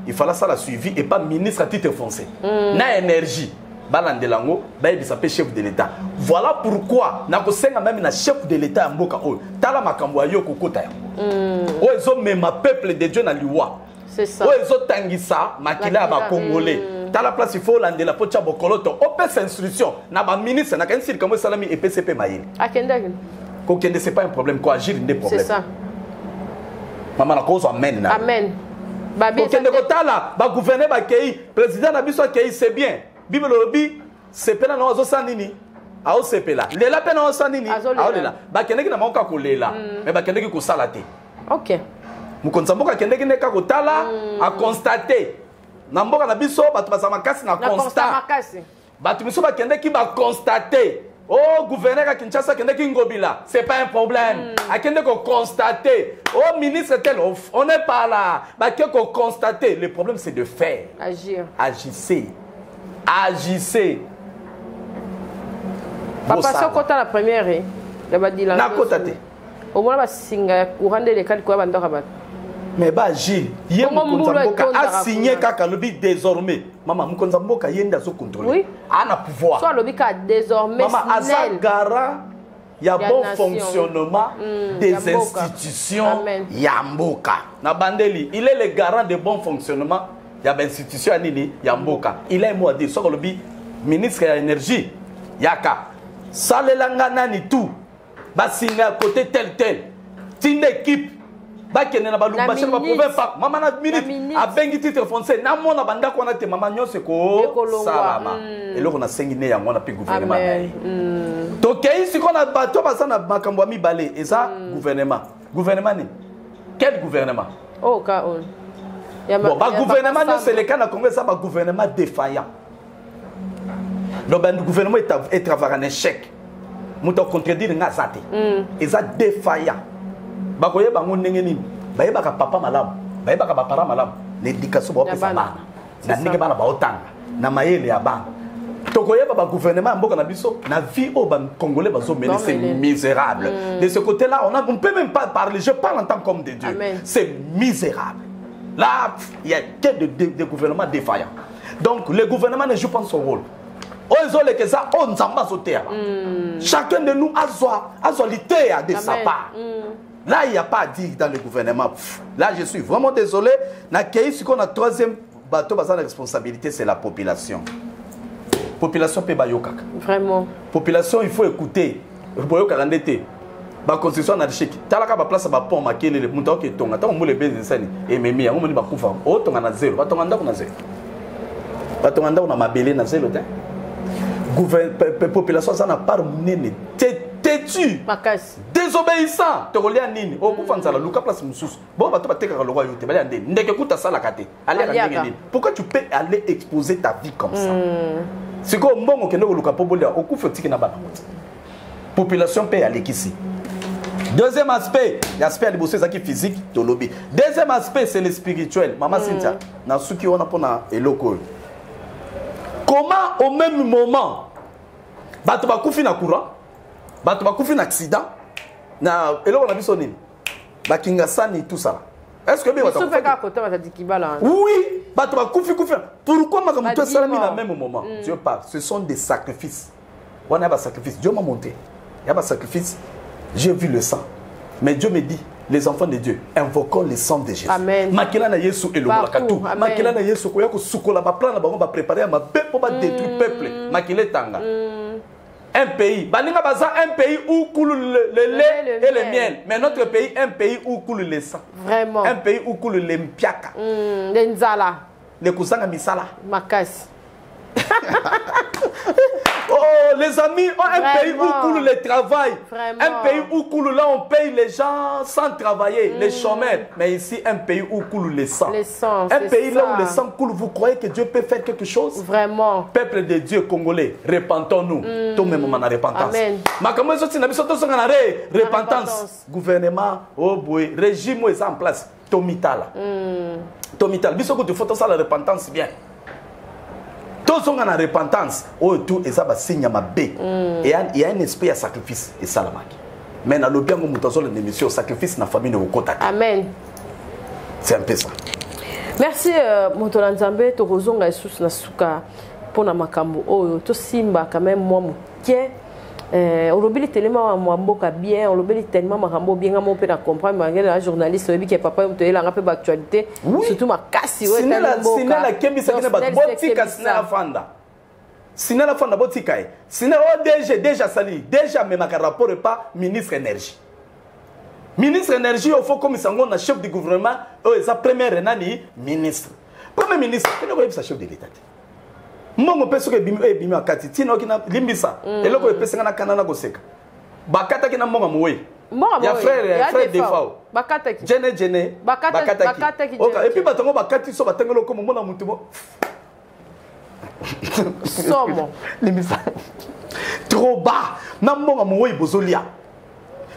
il fallait ça la suivi et pas ministre à titre foncé. Na énergie. Balandelango, baïbi s'appelle chef de l'État. Voilà pourquoi na ko senga même na chef de l'État mboka o. Tala makambo yo kokota yango. O ezo mema peuple de Dieu na liwa. C'est ça. O ezo tangisa makila ba congolais. Tala place il faut landela pocha bokoloto. O pesa instruction na ba ministre na kansi comme salami et PCP maïl. Akendek. Ko kende c'est pas un problème quoi agir des problèmes. C'est ça. Maman la cause amen na. Amen. Babi kende ko tala ba gouverner ba kei président na biso kei c'est bien. Bible lobby c'est pena na ozo sanini. Ao sepela. Lela pena ozo sanini. Ao lela. Ba kende ki na moka ko lela. Mais ba kende ki ko salate. OK. Mukonza mboka kende ki ne ka ko tala a constater. Na mboka na biso batu ba makasi na constat. Batu biso ba kende ki ba constater. Oh, gouverneur à Kinshasa, c'est pas un problème. À Kende qu'on constater. Oh, ministre tel, on n'est pas là. Bah, qu'on constater. Le problème, c'est de faire. Agir. Agissez. Agissez. Papa, ça, quand la première, il va dire la côté. Au moins, il va courant de l'école, quoi, va ndora. Mais bah, Gilles, il y a un signé kaka lobby désormais. Maman, Moukonza Mboka yenda so contrôler. Oui. A na pouvoir. Soit lobby ka désormais. Maman, asa garant, il y a bon fonctionnement des institutions Yamboka. Na bandeli, il est le garant de bon fonctionnement. Il y a des institutions Nini Yamboka. Il a un mot à dire. Soit lobby ministre de l'énergie. Yaka. Salelangana ni tout. Basinga à côté tel. Tine équipe. Bakene na balumba chez ma province pas maman na minute a bengi titre français na mona banda ko na te maman nyose ko salama et là on a sengine ya mona pe gouvernement to kei si qu'on a bato basa na makambo mi balé et ça gouvernement ni quel gouvernement oh ka on bon ba gouvernement c'est le cas na Congo ça ba gouvernement défaillant donc ben gouvernement est travaillé en échec muto contredire nga zate et ça défaillant. Bakoye bango ndenge nini bayebaka papa malamu bayebaka bapara malamu l'éducation ba opesa bana na ndenge bana baotanga na mayele ya bana tokoyeba ba gouvernement mboka na biso na vie au ban congolais bazo mener c'est misérable de ce côté là on peut même pas parler je parle en tant qu'homme de Dieu c'est misérable là il y a que de gouvernements défaillants donc le gouvernement ne joue pas son rôle. Chacun de nous a l'idée de sa part. Là, il n'y a pas à dire dans le gouvernement. Là, je suis vraiment désolé. Ce qu'on a troisième bateau, la responsabilité, c'est la population. Population peut bayokak. Vraiment. Population, il faut écouter. La constitution na cheki. Talaka ba place ba pont makele le muta ke tonga. Ta mo le bezesani et memi on mo ba kufa. O tonga na zero. Ba tonga ndako na zero. Ba tonga ndako na mabele na zero te. Population ça n'a pas mené têtu désobéissant tokolia nini okufanzala luka place mususu bon bato batekaka lokwa yo te bali andeni ndeke kuta sala kate aller ndenge nini pourquoi tu peux aller exposer ta vie comme ça c'est comme mbongo kende koluka pobolia okufa tiki na bana population paye aller ici. Deuxième aspect, l'aspect de bosser qui physique de lobby. Deuxième aspect, c'est le spirituel. Maman Cynthia, dans ce qui on a pour et loco. Comment au même moment, bato ba kufi na courant, bato ba kufi na accident, na elo on a vu son nom. Ba kingasani tout ça. Est-ce que bien on fait qu'à côté va dire kibala. Oui, bato ba kufi. Pourquoi ma comme toi ça mis dans le même moment? Dieu parle, ce sont des sacrifices. On a pas sacrifice, Dieu m'a monté. Il y a pas sacrifice. J'ai vu le sang. Mais Dieu me dit, les enfants de Dieu, invoquons le sang de Jésus. Amen. Makila na Yesu et le Molakatou. Makila na Yesu ko yako sukola ba plan na ba va préparer à ma peuple pour pas détruire le peuple. Makile tanga. Un pays, baninga baza un pays où coule le lait et le miel. Mais notre pays, un pays où coule le sang. Vraiment. Un pays où coule le mpiaka. Le nzala. Le kusanga misala. Makasi. Oh, les amis, un pays où coule le travail. Vraiment. Un pays où coule là, on paye les gens sans travailler, les chômeurs. Mais ici, un pays où coule le sang. Un pays là où le sang coule, vous croyez que Dieu peut faire quelque chose? Vraiment. Peuple de Dieu congolais, repentons-nous. Tout le monde a repentance. Amen. Repentance. Gouvernement, oh boy, régime est en place. Tomitala. Tomitala. Bisoko tu faut ça la repentance bien. Tous sont en repentance. Oh, tout est ça, signe à ma baie. Et il y a un esprit à sacrifice. Et ça, la marque. Mais dans le bien, nous avons une émission sacrifice dans la famille de Wokota. Amen. C'est un peu ça. Merci, Motola Nzambe. Tu as sous la souka pour la makambo. Oh, tu simba quand même, moi, tiens. On oublie tellement mamboka bien, on oublie tellement mambo bien, on peut comprendre. Mais la journaliste, on dit que papa, on te l'a rappelé l'actualité. Surtout ma casse. Sinon la kemi ça ne va pas botika sinon la fanda. Sinon la fanda botika. Sinon déjà sali, déjà même un rapport pas ministre énergie. Ministre énergie il faut comme ça on a chef du gouvernement, sa première renani ministre. Premier ministre, quel est le chef de l'État? Mongo peso ke bimi akati tino kina limbisa eloko epesa na kanana goseka bakata kina monga mowe ya frère defao bakata ki jene bakata ki oka et puis batongo bakati so batengelo ko mona mutu mo somo limbisa trop bas na monga mowe bozolia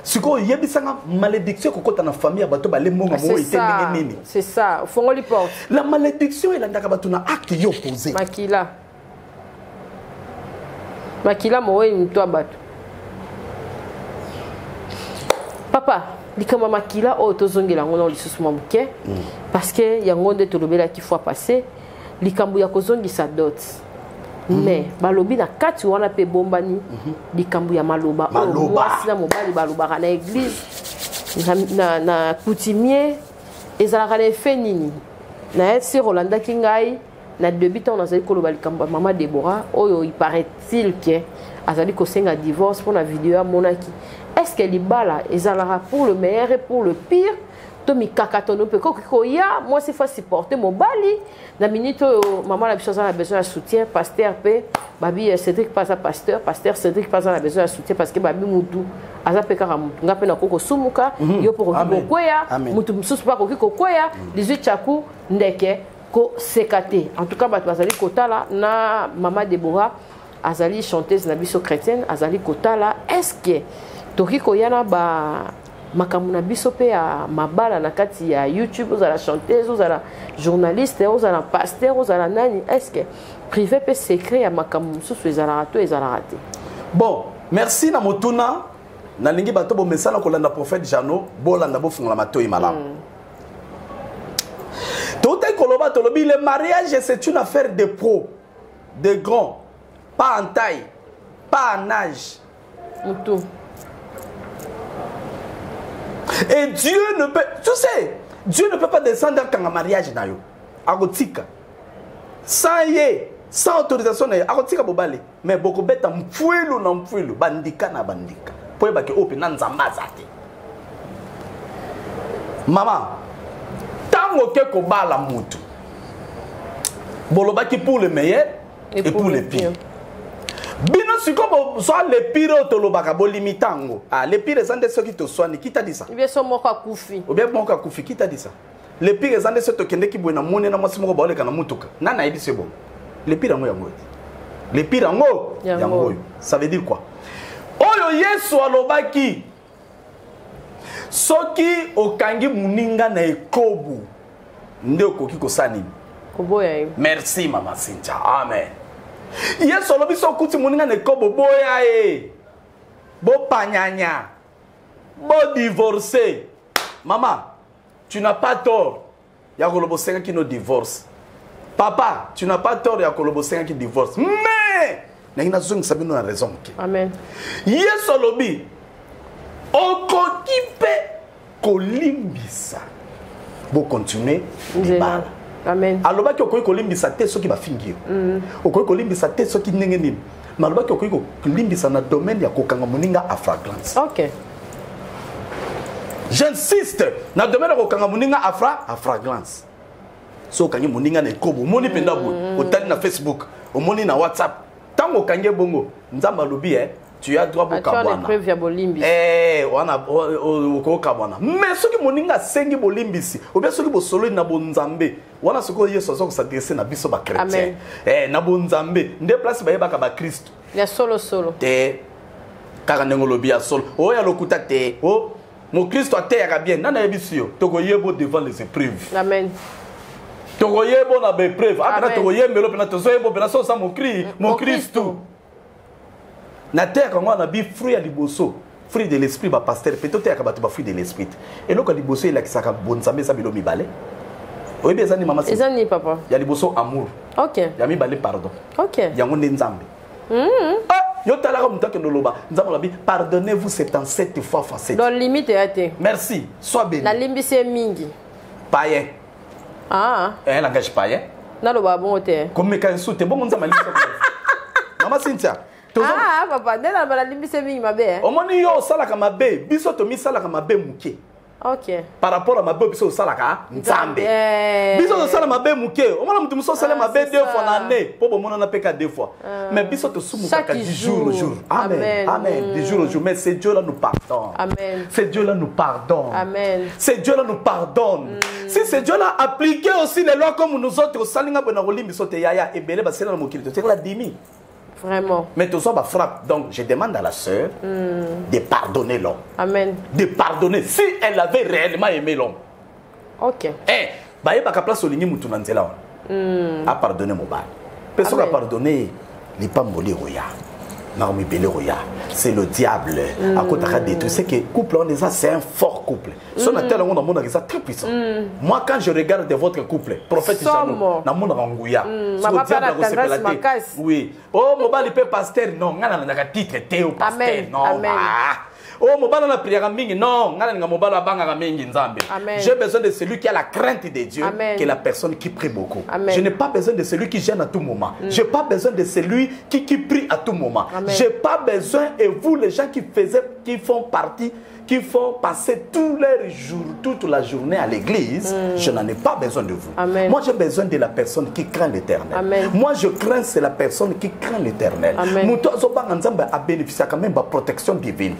siko yebisanga malédiction kokota na famille bato bale monga mowe itendenge nini c'est ça fongo li porte la malédiction elle ndaka bato na acte yo posé Makila mowe mtu abatu. Papa, likama makila o tozongela ngona lisusu mamuke parce que yango nde tolobela ki fois passé likambu ya kozongisa dot. Mais balobi na kati wana pe bombani likambu ya maloba. Mwasi na mobali baloba na église na coutumier ezalaka na effet nini. Na esi Rolanda kingai na début on a dit que maman Déborah oyo il paraît-il que azali ko senga divorce pour la vidéo à monaki est-ce qu'elle est bala ezalaka pour le meilleur et pour le pire to mi kakatono pe ko ya moi c'est faut supporter mon bali na minute maman la chose a besoin de soutien pasteur pe babi Cédric pas pasteur Cédric pas a besoin de soutien parce que babi mutu aza pe kaka mutu ngape na koko sumuka yo pour ko koya mutu mususu pa ko koya 18 chaku ndeke ko sekate en tout cas bazali kotala na maman Déborah azali chanteuse na biso chrétienne azali kotala est-ce que toki koyana ba makambo na biso pe ya mabala na kati ya YouTube ozala chanteuse ozala journaliste ozala pasteur ozala nani est-ce que privé pe secret ya makambo mususu ezala rato ezala raté bon merci na motuna na lingi bato bo mesana kolanda prophète Jano bolanda bo fungola matoyi malamu le mariage, c'est une affaire de pros, de grands, pas en taille, pas en âge. Et Dieu ne peut, tu sais, Dieu ne peut pas descendre quand un mariage n'a eu. Agotika. Sans autorisation, agotika bobale. Mais beaucoup bête en fouilou, non fouilou, bandika na bandika. Pour que open nanzamazate. Maman. Tango ko bala mutu bolobaki pour le meilleur et pour le pire bino c'est comme soit les pires autolobaka bolimitango. Ah, les pires sont ceux qui te soignent. Qui t'a dit ça? Ou bien son moka koufi. Ou bien moka koufi. Qui t'a dit ça? Les pires sont ceux qui boivent na mone na masimo ba ole kana mutuka. Nana ibi c'est bon. Les pires yango yango. Les pires yango. Ça veut dire quoi? Oyo Yesu alobaki. Soki okangi muninga na ekobu. Nde okoki kosani. Koboya. Merci Maman Cynthia. Amen. Yesu alobi so kuti muninga na ekobu boya e. Bo panyanya. Bo divorcer. Maman, tu n'as pas tort. Il y a Kolobo Senga qui nous divorce. Papa, tu n'as pas tort. Il y a Kolobo Senga qui divorce. Mais, il y a une raison. Amen. Yesu alobi. Okokipe kolimbisa. Bo continuer. Amen. Aloba ki okoki kolimbisa te soki ba fingi. Okoki kolimbisa te soki ndenge nini. Maloba ki okoki kolimbisa na domaine ya kokanga muninga a fragrance. OK. J'insiste, na domaine ko kanga muninga a fragrance. So kangi muninga na ekobo, moni penda bo, otali na Facebook, omoni na WhatsApp. Tango kange bongo, nzamba lobi tu as droit pour kabwana. Wana ko kabwana. Mais soki muninga sengi bolimbisi, ou bien soki bo solo na bonzambe, wana soko Yesu so ko s'adresser na biso ba chrétien. Na bonzambe, nde place ba yeba ka ba Christ. Ya solo. Te kaka nengo lobi ya solo. O ya lokuta te. O mon Christ a terre bien. Nana ebisio. Togoyebo devant les épreuves. Amen. Togoyebo na be épreuve. Après togoyembelo pena tozoyebo pena so sa mon Christ. Na terre quand on a bi fruit à liboso. Fruit de l'esprit ba pasteur. Peut-être ya kabatu ba fruit de l'esprit. Et loko liboso il a ki saka bonzambe sa bilo mibale. Oyi bezani mama. Ezani papa. Ya liboso amour. OK. Ya mibale pardon. OK. Ya ngonde nzambe. Pardonnez-vous 77 fois facette. Dans limite été. Merci. Sois béni. La limite c'est mingi. Païen. Ah. Un langage païen. Na lo ba bon te. Comme me soute bon on zamali. Maman Cynthia. Ah papa, la limite c'est mingi mabe. Omoni yo sala kama be, biso to mi sala kama be muke. OK. Par rapport à ma be biso sala ka nzambe. Biso to sala ma be muke. Omona mutu muso sala ma be 2 fois l'année. Po bomona na peka 2 fois. Mais biso to sumu ka du jour au jour. Amen. Amen. Du jour au jour. Mais c'est Dieu là nous pardonne. Amen. C'est Dieu là nous pardonne. Amen. C'est Dieu là nous pardonne. Si c'est Dieu là appliqué aussi les lois comme nous autres salinga bona rolimbi sote yaya et belé ba sela na mokili to la dimi. Vraiment. Mais tout ça va frappe. Donc je demande à la sœur de pardonner l'homme. Amen. De pardonner si elle avait réellement aimé l'homme. OK. Eh, bah il y a pas place au ligne mutu nanzela. A pardonner mon bal. Personne a pardonné les pamboli roya. Naomi Belé roya. C'est le diable. À côté de tout c'est que couple on est ça c'est un fort couple. Son tel on a monde qui ça très puissant. Moi quand je regarde votre couple, prophète Jean, na monde rangouya. Oui. Oh mon bal il peut pasteur non, ngana na titre Théo pasteur non. Oh, mobala na prière mingi non, ngana nga mobala banga mingi nzambe. J'ai besoin de celui qui a la crainte de Dieu, qui est la personne qui prie beaucoup. Je n'ai pas besoin de celui qui gêne à tout moment. J'ai pas besoin de celui qui prie à tout moment. J'ai pas besoin et vous les gens qui font partie qui font passer tous les jours, toute la journée à l'église, je n'en ai pas besoin de vous. Moi, j'ai besoin de la personne qui craint l'Éternel. Moi, je crains, c'est la personne qui craint l'Éternel. A bénéficié quand même de la protection divine.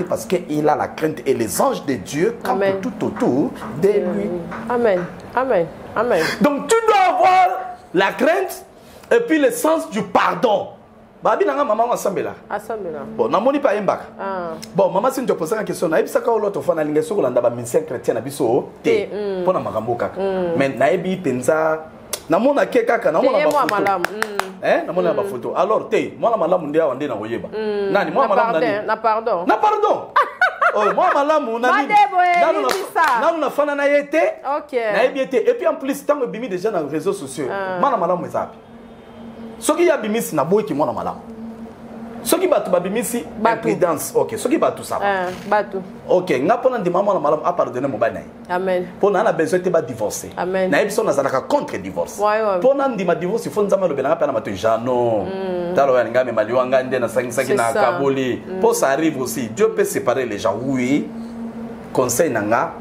Parce qu'il a la crainte et les anges de Dieu campent tout autour de lui. Amen. Amen. Amen. Donc, tu dois avoir la crainte et puis le sens du pardon. Babi nanga maman ensemble là. Bon, na moni pa yembaka. Bon, maman si tu poses une question, na ebisa ka l'autre fois na linga soko landa ba ministère chrétien na biso te. Pona makambo kaka. Mais na ebi penza na mona ke kaka na mona ba photo. Na mona ba photo. Alors te, moi na malamu ndia wande na oyeba. Nani moi malamu nani? Na pardon. Na pardon. Oh, moi malamu nani? Nanu na fana na yete. OK. Na ebi te et puis en plus tant bimi déjà dans les réseaux sociaux. Moi na malamu ezapi. Ce qui y a bimisi na boy qui mona malam. Ce qui batu babimisi imprudence. OK, ce qui batu ça. Batu. OK, nga pona ndima mona malam a pardonner mon banay. Amen. Pona na besoin te ba divorcer. Amen. Na ebso na zalaka contre divorce. Pona ndima divorce il faut nzama lo belanga pena matu jano. Talo ya ngame maliwa ngande na sangisaki na kaboli. Pour ça arrive aussi. Dieu peut séparer les gens. Oui. Conseil nanga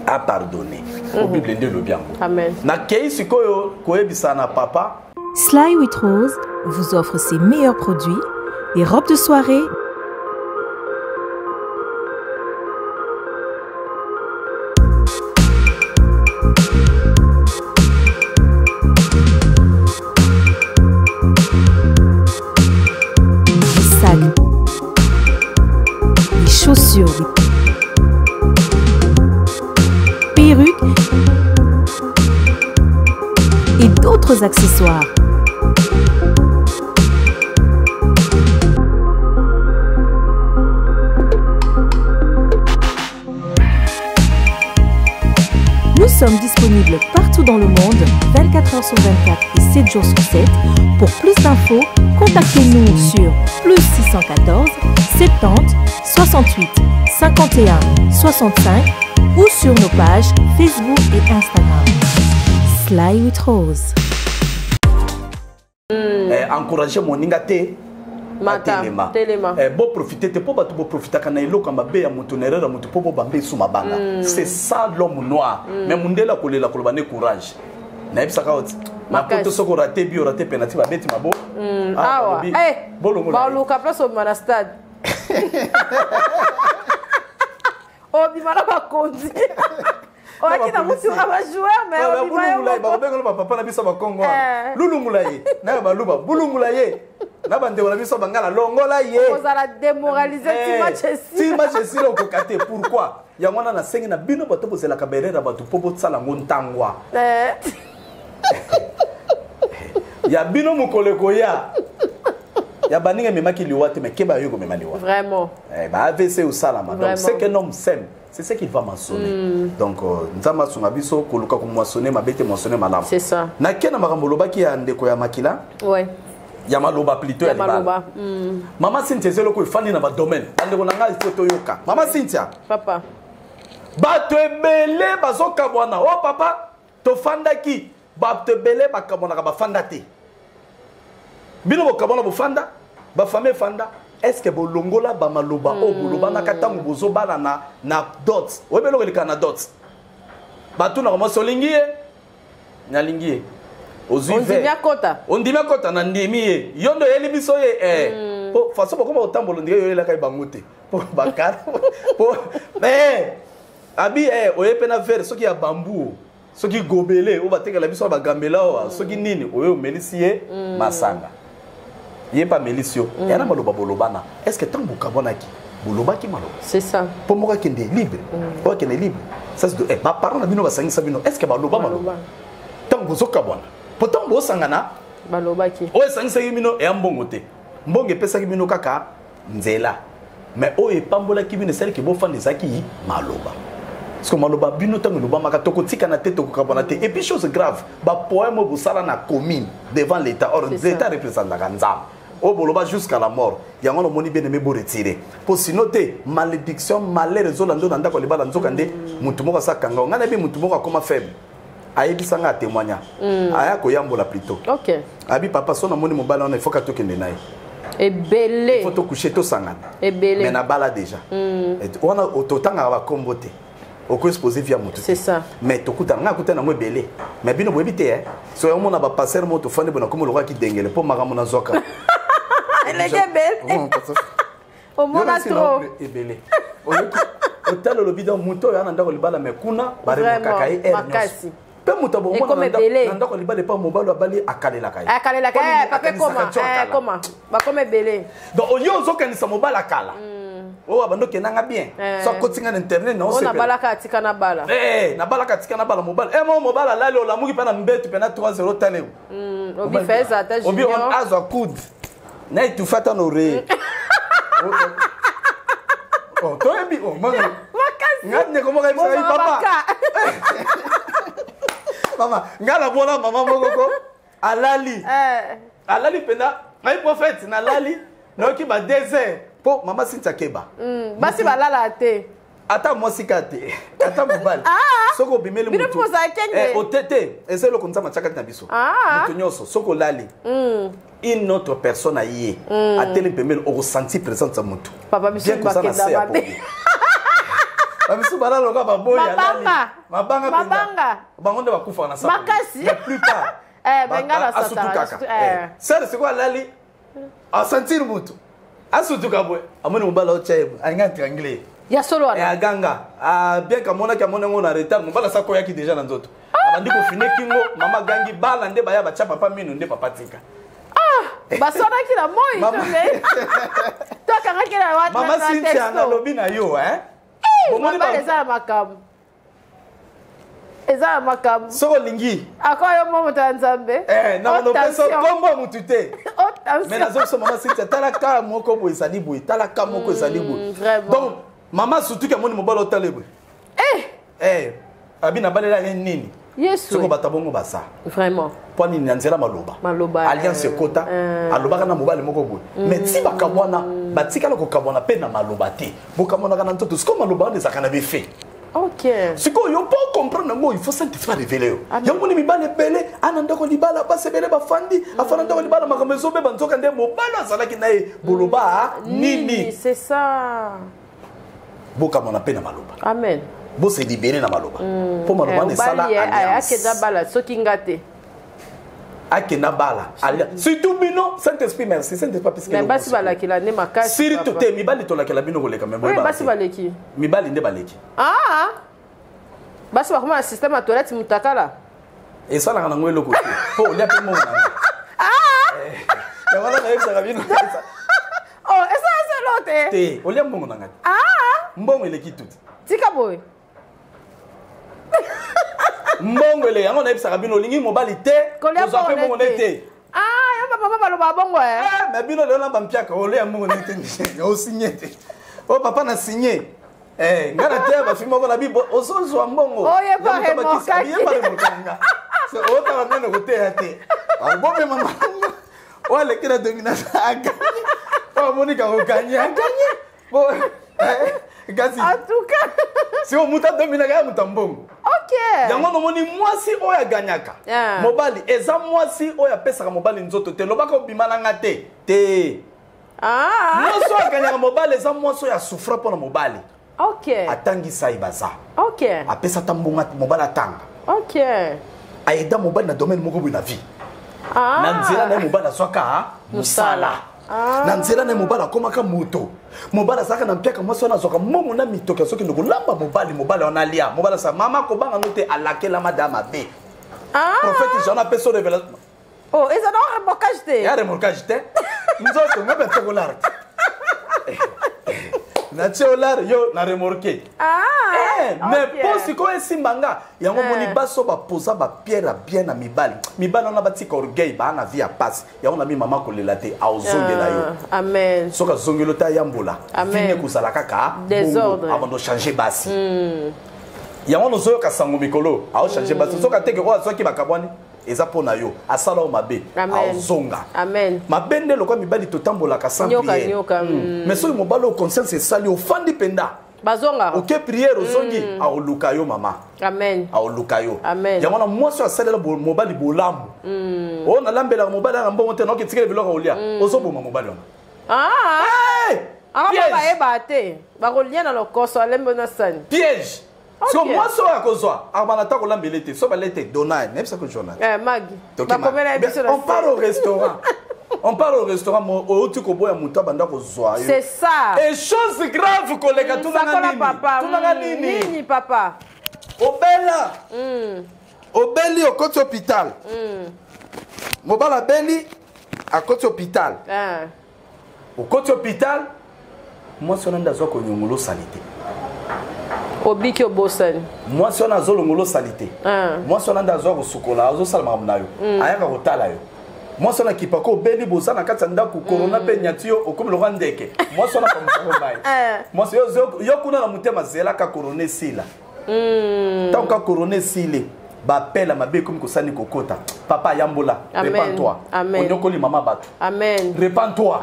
à pardonner. Au Bible de le bien. Amen. Na kei sikoyo koebisa na papa Sly with Rose vous offre ses meilleurs produits, les robes de soirée, les sacs, les chaussures, les perruques et d'autres accessoires. Nous sommes disponibles partout dans le monde, 24 heures sur 24 et 7 jours sur 7. Pour plus d'infos, contactez-nous sur +614 70 68 51 65 ou sur nos pages Facebook et Instagram. Sly with Rose. Encourager mon ingate. Téléma. Bon profiter, pour profiter quand il est comme bé à moutonner à mouton pour bambé sous ma banga. C'est ça l'homme noir. Mais mundela coller la colobane courage. Naïb Sakaot. Ma pote soko raté bio raté penalty va bête ma beau. Ah ouais. Eh. Bon place au manastad. Oh bimala ba kondi. Oh qui na mutu ka ba joueur mais on bimala ba bengo papa na biso ba Congo. Lulu mulaye. Na ba luba bulu mulaye. Na bande wala biso bangala longola ye. Vous allez démoraliser ti match si lo ko kate pourquoi? Ya mwana na sengi na bino bato bozela ka berera bato popo tsala ngontangwa. Ya bino mukole koya. Ya baninga memaki liwate mais keba yo ko memali wa. Vraiment. Ba AVC au salama. Donc c'est qu'un homme s'aime. C'est ce qu'il va mentionner. Donc nzama sunga biso koluka ko moissonner mabete moissonner malam. C'est ça. Na kena makamboloba ki ya ndeko ya makila. Ouais. Yamaloba plutôt ya maloba. Maman Cynthia zelo ko fandi na ba domaine. Andeko nanga photo yoka. Maman Cynthia. Papa. Bato ebele bazoka bwana. Oh papa, to fanda ki? Bato ebele bakabona ka bafanda te. Bino bo kabona bo fanda, ba famille fanda. Est-ce que bo longola ba maloba o boloba na katangu bozo bala na dots. Webelo ke kana dots. Bato na ko solingie. Na lingie. On dit bien kota na ndimi yondo yeli biso ye po façon ko mo tambolo ndie yolela kai bangote po bakara po mais abi oyepe na faire soki ya bambou soki gobele o bateka la biso ba gambela o soki nini oyo melisie masanga yé pas melisio ya na maloba bolobana est-ce que tambo kabonaki bolobaki maloba c'est ça po mo ka kende libre po kende libre ça c'est de ba parents na bino ba sangisa bino est-ce que baloba maloba tambo zokabona pourtant bo sangana balobaki o sangisa bino e ambongo te mbonge pesa bino kaka nzela mais o e pambola ki bino celle ki bo fandi zaki maloba parce que maloba bino tango loba maka toko tika na tete ko kabona te et puis chose grave ba poème bo sala na commune devant l'état or l'état représente la nzam o boloba jusqu'à la mort yango no moni bien aimé bo retirer pour sinon te malédiction malheur zolando na ndako libala nzokande mutu moko sakanga ngana bi mutu moko akoma faible ayebisanga a témoigner aya koyambola plutôt OK abi papa sona moni mobala on il faut ka tokende naye ebele il faut to coucher to sangana ebele mais na bala déjà on a ototanga ba kombote oko exposer via moto c'est ça mais tokuta nga kuta na mo ebele mais bino boyebi te so yo mona ba passer moto fande bona comme loka ki dengele po makambo na zoka elle est belle au mona trop ebele otalo lo bidon moto ya na ndako libala mais kuna bare kaka makasi pe moto bo mona na ndako libala pa mobalo abali akalela kai papa comment ba comme belé donc oyo zokanisa mobala kala o abando kenanga bien so kotinga na internet na on a balaka atika na bala na balaka atika na bala mobala mo mobala lali o lamuki pe na mbetu pe na 3-0 tane obi feza ta junior obi on azo coude na tu fata no re oh to ebi oh manga ngane ko mo ka bisa papa mama ngala bona mama moko alali pena ngai prophète na lali no ki ba désert po mama Cynthia keba basi balala te ata mosika te ata mobali soko bimeli mutu otete ezelo konza machaka na biso mutu nyoso soko lali une autre personne aye a tele pemel au ressenti présente sa mutu papa biso bakenda babe biso balala ka baboya mabanga bango nde bakufa na sa makasi la plupart bengala satara sere c'est quoi lali a sentir mutu asutuka bwe amoni mobala ochaye alinga triangle ya solo wana ya ganga bien kamona ngo na retard mobala sako yaki déjà na nzoto abandi ko fine kingo mama gangi bala nde baya bacha papa mino nde papa tika basona kila moi nde toka ngakila watu mama Cynthia na lobi na yo bomoni ba eza makamu eza makamu soko lingi akoyo momo tanzambe na lopeso kombo mutute attention mais nazo so mama Cynthia talaka moko bo ezali boy talaka moko ezali boy donc mama surtout que moni mobalo talebwe abina balela nini yesu soko batabongo basa vraiment poni nyanzela maloba alliance kota aloba na mobali moko boy mais ti bakabwana batikala ko kabwana pe na maloba te bokamona kana ntoto siko maloba on ezaka na befe. OK. Siko yo pas comprendre ngo il faut savoir révéler. Ya moni mibale bele ananda ko libala ba sebele ba fandi afana ndako libala makamezo be banzoka nde mobala salaki nae boloba nini. C'est ça. Bokamona pe na maloba. Amen. Bo se libérer na maloba. Po maloba ne sala alliance. Akeda bala soki ngate. Akena bala alliance. Surtout bino Saint-Esprit merci Saint-Esprit parce que. Mais basi bala kila ne makasi. Surtout te mibali to la kila bino koleka même. Oui basi baleki. Mibali nde baleki. Basi bakoma na système à toilette mutakala. Et ça la kana ngwelo ko. Po lia pe mo na. Ya wala na yesa kabino. Oh, esa lote. Te, olia mbongo na ngati. Mbongo eleki tuti. Tika boy. Mbongo ele yango na yesa kabino lingi mobali te. Oza pe mbongo nete. Ya papa baloba bongo mais bino le na bampiaka olia mbongo nete. O signé te. O papa na signé. Ngana te ba fimo na bibo osozo mbongo. Oye pa remokaki. Ye pa remokanga. Se o ta na no te ate. Albobe mama. Wale kila domination aga. Oh Monica o gagné. Bon gasi. En tout cas, si on muta domina ga mutambongo. OK. Yango no moni mwasi oya ganyaka. Mobali eza mwasi oya pesa ka mobali nzoto te lobaka obimana ngate. Te. Mwasi oya ganyaka mobali eza mwasi oya souffra pona mobali. OK. Atangi saibaza. OK. Apesa tambonga mobali atanga. OK. Aida mobali na domaine moko na vie. Na nzela na mobali aswaka musala. Na nzela na mobali akomaka moto. Mobali saka na mpiaka mwasi wana azoka momo na mitoka soki ndoko lamba mobali wana lia. Mobali sa mama ko banga note alakela madame be. Prophète Jean a fait son révélation. Oh, ils ont un remorquage te. Il y a un remorquage te. Nous autres, on va faire un l'art. Nacholar yo na remorqué. Mais pour si ko esimbanga yango moni baso ba posa ba pierre bien na mibali. Mibali on a bati ko orgueil ba na vie a passe. Yango na mi mama ko lelate a ozongela yo. Amen. Soka zongelo ta yambola. Vine ko sala kaka désordre. Avant de changer basi. Yango no zo ka sango mikolo a changer basi. Soka teke ko soki bakabwani. Eza pona yo asala o mabe azonga amen mabende lokwa mibali totambola ka sans prière mais so mobalo conscience sali o fandi penda bazonga OK prière ozongi a oluka yo mama amen a oluka yo amen yango na mwasi asalela mobali bolamu o na lambela mobali na mbongo te no ke tikele biloko olia ozoboma mobali ona ba eba te ba kolia na lokoso alembo na sani piège. Si moi so akozwa abanata ko lambelete so balete donai même ça que journal magi on part au restaurant on part au restaurant au tu ko boya muta banda ko zwa yo c'est ça et chose grave koleka tunanga nini papa obela obeli au côté hôpital mobala beli à côté hôpital au côté hôpital moi so nanda zo ko nyongolo sanité obiki obosani moi si on a zolongolo salité moi si on a ndazo ko sukola azo salama mnayo ayaka kotala yo moi si on a kipako beli bosa na kati ndako corona pe nyatio okomi lo ndeke moi si on a comme ça moi si yo kuna na mutema zela ka corona sila tant ka corona sile ba pela mabe comme kosani kokota papa yambola repends-toi onyokoli mama batu amen repends-toi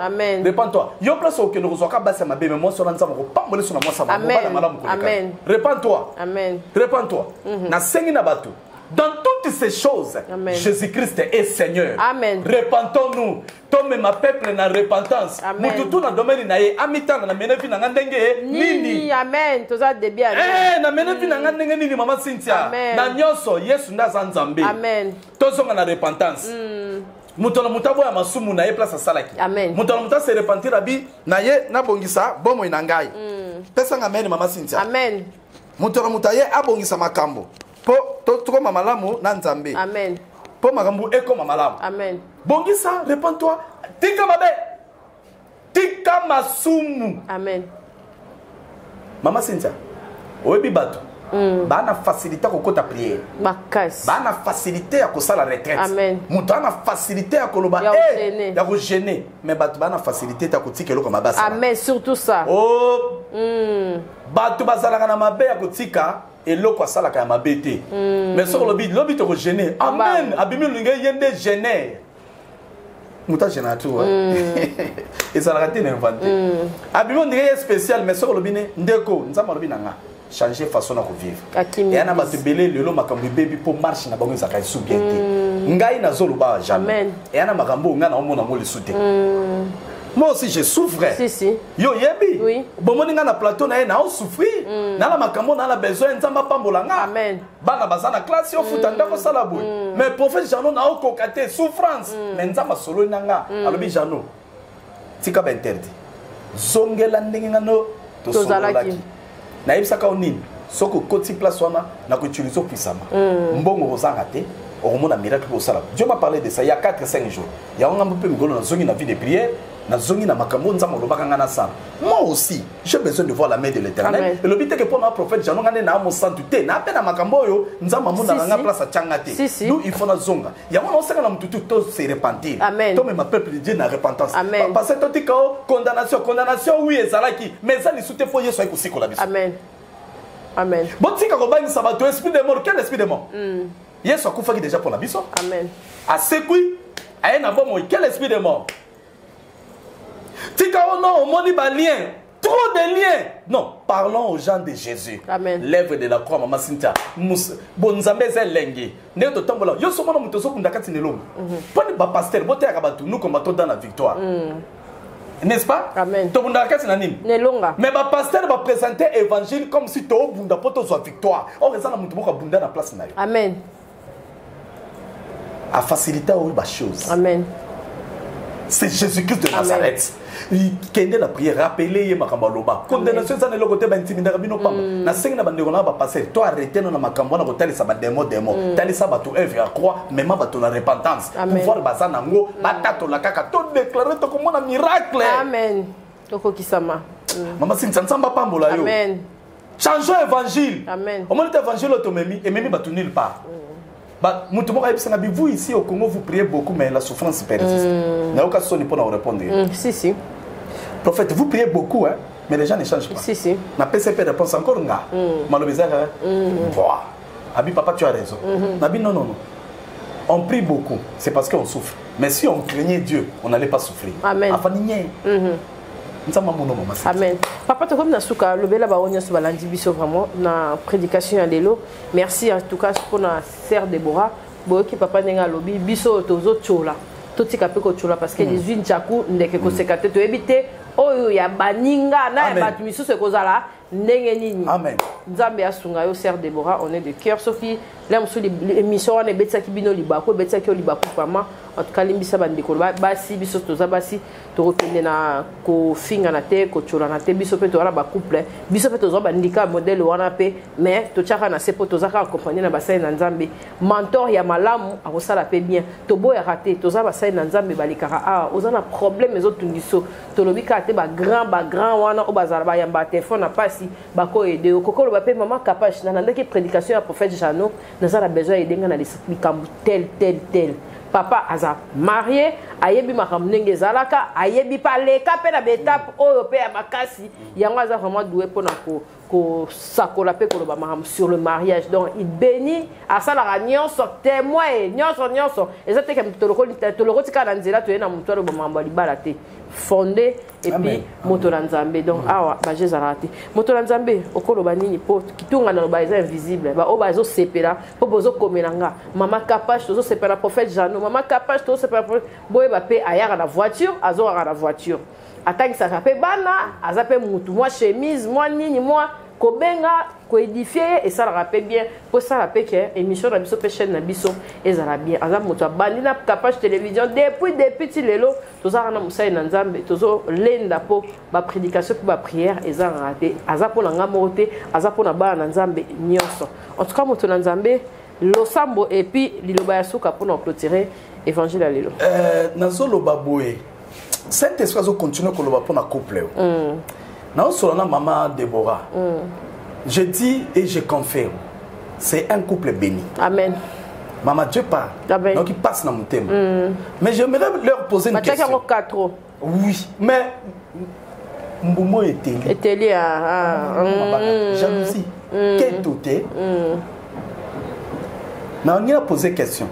repends-toi yo place au keno zoka basa mabe mais moi sona nzama ko pambole sona moi sama amen repends-toi amen repends-toi na sengi na batu dans toute toutes ces choses, Amen. Jésus-Christ est Seigneur. Amen. Repentons-nous. Tome ma peuple na repentance. Amen. Mututu na domaine na ye amita na menefi na ngandenge nini. Amen. Toza début. Na menefi na ngandenge nini mama Cynthia. Amen. Na nyonso Yesu ndaza nzambe. Amen. Tozonga na repentance. Mutola mutabo ya masumu na ye place salaki. Amen. Mutola muta se repentir abi na ye na bongisa bomo ina ngai. Pesa ngamen mama Cynthia. Amen. Mutola mutaye abongisa makambo. Po to mama malamu na nzambe. Amen. Po makambo eko mama malamu. Amen. Bongisa, répands-toi. Tika mabe. Tika masumu. Amen. Mama Cynthia. Oyebi bato. Bana facilité ko kota prière. Makas. Bana facilité à ko sala retraite. Amen. Mutana facilité à ko loba ya ko gêner. Mais bato bana facilité ta ko tikelo ko mabasa. Amen, surtout ça. Oh. Bato bazala na mabe ya ko tika eloko asalaka ya mabe te. Mais sur lobi to ko gêner. Amen. Abimi lunge yende gêner. Mouta génature. Et ça l'a été inventé. Abimi on spécial mais sur lobine ndeko nzama lobina nga. Changer façon de vivre. Et on a battu belé le makambu baby pour marcher na bango za kai sou bien te. Ngai na zoluba jamais. Et on a makambu nga na omona mo le soute. Moi aussi je souffrais. Si si. Yo yebi. Oui. Bon moninga na plateau na na on souffrir. Na la makambu na la besoin nzamba pambola nga. Amen. Bana bazana classe yo futanda ko sala boy. Mais prophète Jano na o kokate souffrance. Mais nzamba solo nanga. Alobi Jano. Tika ba interdit. Zongela ndenge ngano to sololaki. Na ibisaka onini soko koti place wana na ko utiliser puissamment mbongo ozanga te oromona miracle au sala. Dieu m'a parlé de ça il y a 4-5 jours. Il y a un peu migolo na zongi na vie de prière na zongi na makambo nzambo lobaka ngana sana. Moi aussi j'ai besoin de voir la main de l'Éternel. Et le but est que pour un prophète Jano ngane na mo santé na pe na makambo yo nzamba mona nga place a changate. Nous il faut na zonga. Ya mona osaka na mututu to se repentir. To me ma peuple de Dieu na repentance. Parce que to tikao condamnation oui ezalaki mais ça li soute pour Yesu ay kusiko la biso. Amen. Amen. Bon tika ko bani sabato esprit de mort quel esprit de mort? Yesu akufaki déjà pour la biso. Amen. A sekui ayena bomo quel esprit de mort? Tika o non moni ba lien. Trop de liens. Non, parlons aux gens de Jésus. Amen. L'œuvre de la croix, Maman Cynthia. Bonzambe zelengi. N'est to tambola. Yo somo na mutoso kundakati nelongo. Poni ba pasteur, bote akabatu nous combattons dans la victoire. N'est-ce pas? Amen. To bundakati na nini? Nelonga. Mais ba pasteur va présenter évangile comme si to bunda poto soit victoire. Or ça na mutu moko bunda na place na yo. Amen. A faciliter aux choses. Amen. C'est Jésus-Christ de Nazareth. Il kende la prière rappeler makambo loba. Condamnation ça ne le côté ba intimider bino pamba. Na sengi na bandeko na ba passer. Toi arrêter na makambo na kotali sa ba démon. Tali sa ba to œuvre à croix, même ba to la repentance. Pouvoir bazana ngo batato la kaka to déclarer to comme un miracle. Amen. Toko kisama. Mama Cynthia nsamba pambola yo. Amen. Changeons évangile. Amen. Au moins l'évangile automemi et même ba to nulle part. Vous ici au Congo, vous priez beaucoup, mais la souffrance persiste. N'a aucun son pour nous répondre. Si, si. Prophète, vous priez beaucoup, hein, mais les gens ne changent pas. Si, si. La PCP répond encore, malheureusement, Abi, papa, tu as raison. Nabi, non, non, non. On prie beaucoup, c'est parce qu'on souffre. Mais si on craignait Dieu, on n'allait pas souffrir. Amen. Amen. Papa, tu comme Nasuka, le bel abaronia sur Balandi Bisso vraiment, na prédication à l'élo. Merci en tout cas pour la sœur Déborah. Boki papa nenga lobi biso tozo chola. Toti kapé ko chola parce que les unes chaku ndeke ko sekate to éviter oyo ya baninga na ya batu misu se kozala ndenge nini. Amen. Nzambe asunga yo sœur Déborah, on est de cœur Sophie. Là sur l'émission on est betsa ki bino libako, betsa ki libako vraiment. En tout cas limbisa bandeko basi biso toza basi to rekende na ko finga na te ko chola na te biso pe to ala ba couple biso pe toza bandika modèle wana pe mais to chaka na sepo toza ka accompagner na basai na Nzambe mentor ya malamu akosala pe bien to boya raté toza basai na Nzambe balikara ah ozana problème les autres tungiso to lobika te ba grand wana o bazala ba yamba téléphone na pasi ba ko aider kokolo ba pe maman capable na ndeke prédication ya prophète Jano na a besoin aider na likambu tel papa aza marié ayebi makambo ndenge ezalaka ayebi pa leka pe na betape oyo pe ya makasi yango aza vraiment doué mpona sakola pe koloba makambo sur le mariage. Donc il bénit à ça la nyonso témoin nyonso ezate ke toloko tika na nzela to yena mutu aloba makambo libala te fondé et puis moto na nzambe. Donc awa ba jezala te moto na nzambe okoloba nini po kitunga na loba eza invisible ba oba zo sepela po bozo komelanga mama kapage tozo sepela prophète Jano mama kapage tozo sepela boye ba pe ayaka na voiture azo ara na voiture atangi ça pe bana azape mutu moi chemise moi nini moi kobenga ko édifier et ça la rappelle bien pour ça rappelle que émission na biso pe chaîne na biso ezala bien azam mutu bandi na capage télévision depuis lelo tozara na musai na nzambe tozo lenda po ba prédication pour ba prière ezala raté azapo na ngamote azapo na ba na nzambe nyonso en tout cas mutu na nzambe losambo et puis liloba ya suka pour nous clôturer évangile à lelo nazolo baboé cette espèce de continuer koloba pour na couple non seulement maman Déborah je dis et je confirme c'est un couple béni. Amen. Maman Dieu parle. Amen. Donc il passe dans mon thème. Mais j'aimerais leur poser une question. Oui, mais Mboumo était lié à jalousie. Quel douté. Non, on a posé question.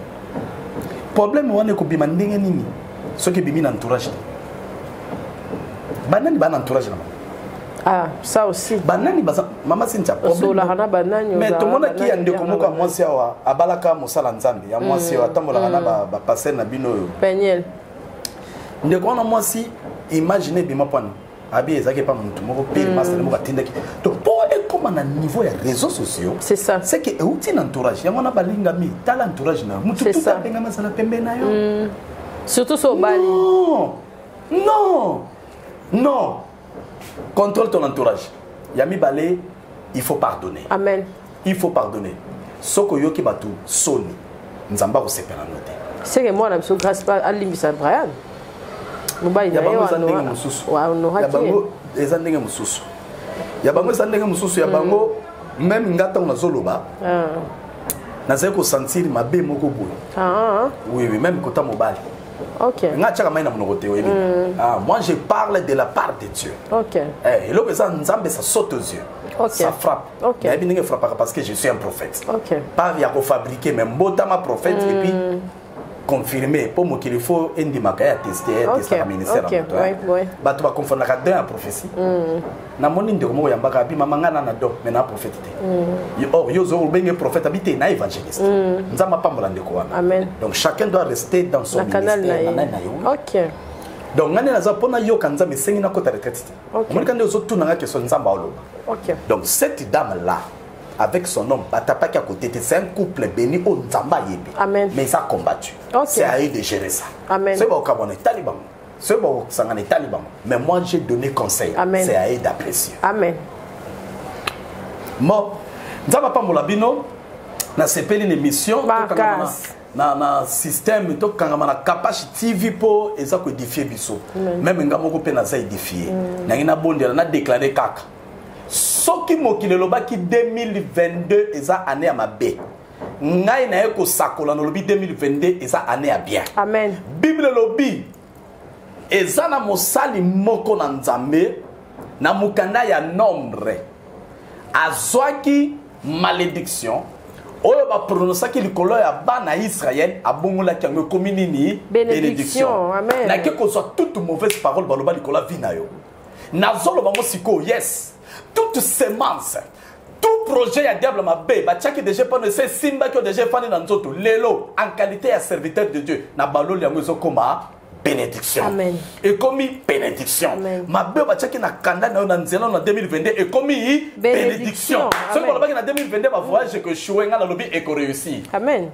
Problème on est que bima ndenge nini. Ce qui bimi l'entourage. Banani ban entourage là. Ah, ça aussi. Banani maman c'est un problème. Mais tout le monde qui a ndeko moko moi c'est wa abalaka mosala nzambe. Ya moi c'est wa tambola kana ba passer na bino. Peniel. Ndeko na moi si imaginez bima pone. Abi ezaki pas mutu moko pire master moko tindaki. Donc pour être comme à niveau ya réseaux sociaux. C'est ça. C'est que outil entourage. Ya mona balinga mi tal entourage na. Mutu tout a benga masala pembe na yo. Surtout sur Bali. Non. Non. Contrôle ton entourage. Yami balé, il faut pardonner. Amen. Il faut pardonner. Soko yoki batu soni. Nzamba ko sepela note. C'est que moi na biso grâce pas à limisa Brian. Mubai na yo ano. Wa no haki. Yabango ezandenge mususu. Yabango ezandenge mususu yabango même ngata on azoloba. Nazé ko sentir mabe moko boye. Oui oui même kota mobile. Ok. Moi je parle de la part de Dieu. Ok. Et là ça saute aux yeux. Okay. Ça frappe. Ok. Mais frappe parce que je suis un prophète. Ok. Pas via fabriquer mais ma prophète et puis confirmer pour moi qu'il faut indimaka tester tester ministère. Ok. Oui. Bah tu vas confondre la deux en prophétie. Na moni ndeko mo yambaka bi mama ngana na do mais na prophète. Or yo zo benga prophète habité na évangéliste. Nzamba pambola ndeko wana. Amen. Donc chacun doit rester dans son ministère. Ok. Donc ngane na za pona yo kanza me sengi na kota retraite. Moi quand yo zo tuna nga question nzamba oloba. Ok. Donc cette dame là avec son homme, Batapaki à côté, c'est un couple béni au Nzamba Yébi. Amen. Mais ça a combattu. Okay. C'est à eux de gérer ça. Amen. C'est bon, on est taliban. C'est bon, on est taliban. Mais moi, j'ai donné conseil. C'est à eux d'apprécier. Amen. Bon, Nzamba Pamolabino, na sepeli une émission. Na système, quand on a capacité TV pour édifier biso. Même Ngamoko pe na ça édifier. Na bonde na déclaré kaka. Soki mokile lobaki 2022 eza année à ma bé. Ngai na eko sakola no lobi 2022 eza année à bien. Amen. Bible lobi eza na mosali moko na nzambe na mukanda ya nombre. Azwaki malédiction oyo ba prononcaki likolo ya bana Israël abongola kango kominini bénédiction. Amen. Na ke ko soit toute mauvaise parole baloba likolo vina yo. Nazolo bango siko yes. Toute sémence, tout projet à diable ma bé, bachaki déjà pas ne sait simba qui déjà fan dans nzoto lelo en qualité de serviteur de Dieu na baloli yango ezokoma bénédiction. Amen. Et commis bénédiction. Amen. Ma bé bachaki na kanda na nzela na 2022 et commis bénédiction. Ce que balobaki na 2022 ba voyage que chouenga na lobby et ko réussir. Amen.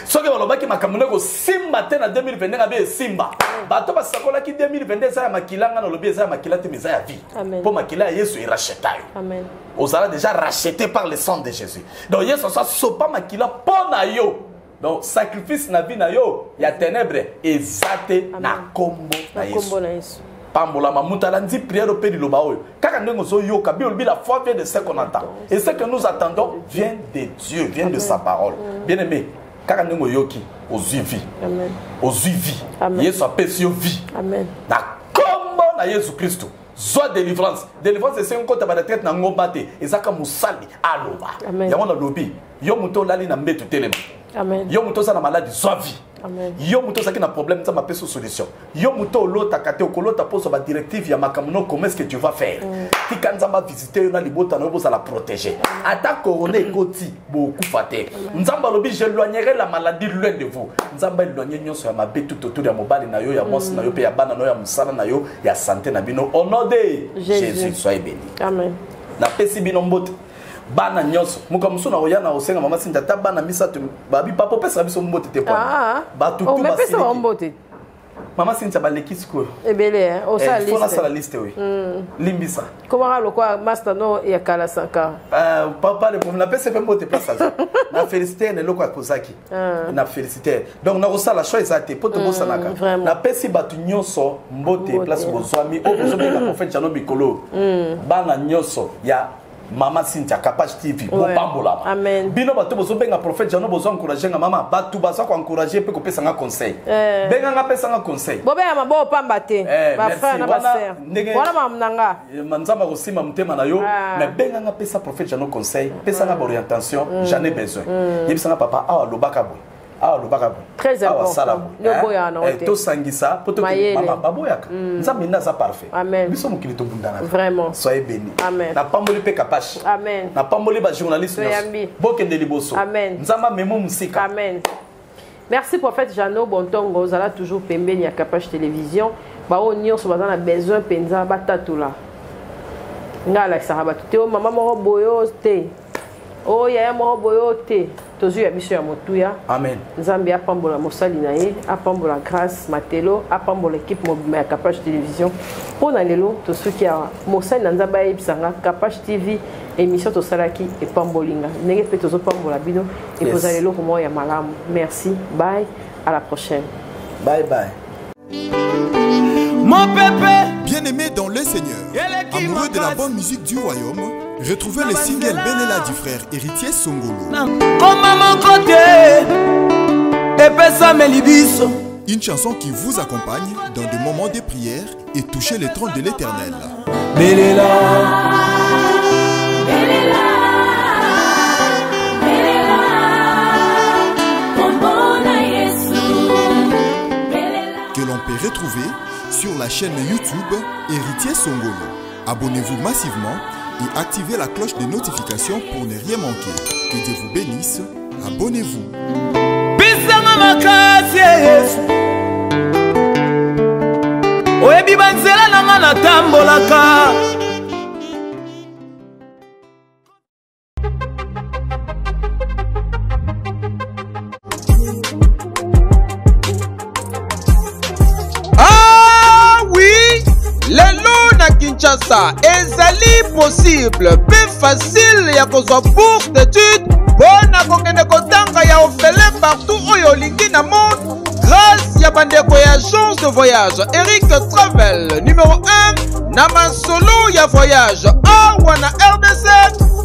Ce que balobaki makamune ko simba te na 2022 na bé simba. Bato basakola ki 2022 ça makilanga na lobby ça makila te misa ya vie. Pour makila Yesu il racheta. Amen. Aux ala déjà racheté par le sang de Jésus. Donc Yesu ça sopa makila pona yo. Donc sacrifice na vie na yo ya ténèbres ezate na kombo na Yesu. Pambola mamuta landi prière au pays loba oyo. Kaka ndenge zo yo ka bi la foi vient de ce qu'on entend. Et ce que nous attendons vient de Dieu, vient de sa parole. Bien-aimé, kaka ndenge yoki ozuivi. Amen. Ozuivi. Yesu apesi yo vie. Amen. Na kombo na Yesu Kristo. soit délivrance c'est un côté de traite na ngomba te ezaka musali aloba yango na lobi yo muto lali na mbetu telema amen yo muto sa na maladie soit vie amen yo muto sa ki na problème ça m'a fait solution yo muto lota kate okolota poso ba directive ya makamuno comment est-ce que tu vas faire ti kanza ma visiter na libota na bosa la protéger ata corona ekoti beaucoup faté nzamba lobi j'éloignerai la maladie loin de vous nzamba éloigner nyonso ya mabe tout autour ya mobali na yo ya mwasi na yo pe ya bana na yo ya musala na yo ya santé na bino au nom de Jésus soyez béni amen na pesi bino mbote bana nyonso muka musuna oyana osenga mama sinda ta bana misatu babi papa pesa biso mbote te pa ba tout tout ba pesa mbote mama sinda ba lekisi ko ebele hein o sa liste faut la sala liste oui limbisa comment ra lokwa master no ya kala sanka papa le pour la pesa pe mbote place ça na féliciter ne lokwa kozaki na féliciter donc na osala choix ezate poto bosanaka na pesi batu nyonso mbote place bozwami o besoin ka prophète Jano Mikolo bana nyonso ya Mama Cynthia Kapach TV bopambola amen bino bato bozo benga prophète Jano bozo encourager nga mama batu baza ko encourager pe ko pesa nga conseil benga nga pesa nga conseil bobe ya mabo pamba te ba frère na ba sœur wala mamnanga manzama ko sima mutema na yo mais benga nga pesa prophète Jano conseil pesa nga orientation j'en ai besoin yebisa nga papa awa lobaka bo très important to sangisa poto mama baboyaka nzambe naza parfait amen biso mokili to bundana vraiment soyez béni amen na pamboli pe kapache amen na pamboli ba journaliste bokende liboso amen nzamba memo musika amen merci prophète Jano Bontongo ozala toujours pembeni ya Kapache télévision ba o nyonso bazana besoin penza batatula ngala saraba te o mama moko boyo te o ya moko boyo te tozu ya biso ya motuya amen nzambe apambola mosali na ye apambola grâce matelo apambola équipe mobima ya Kapache télévision pona lelo tosuki ya mosali na nzambe ayebisanga Kapache TV émission tosalaki epambolinga ndenge pe tozopambola bino ekozala eloko moko ya malamu merci bye à la prochaine bye bye. Mon pépé, bien-aimé dans le Seigneur, amoureux de la bonne musique du royaume, retrouvez le single Belela du frère héritier Songolo. Comme à mon côté, épesa melibiso. Une chanson qui vous accompagne dans des moments de prière et toucher le trône de l'Éternel. Belela, Belela, Belela, que l'on peut retrouver sur la chaîne YouTube Héritier Songolo. Abonnez-vous massivement et activez la cloche de notification pour ne rien manquer. Que Dieu vous bénisse. Abonnez-vous. Kinshasa ezali possible pe facile ya kozwa bourse d'études mpona kokende kotanga ya ofele partout oyo olingi na monde grâce ya bandeko ya agence de voyage Eric Travel numéro 1 na masolo ya voyage awa na RDC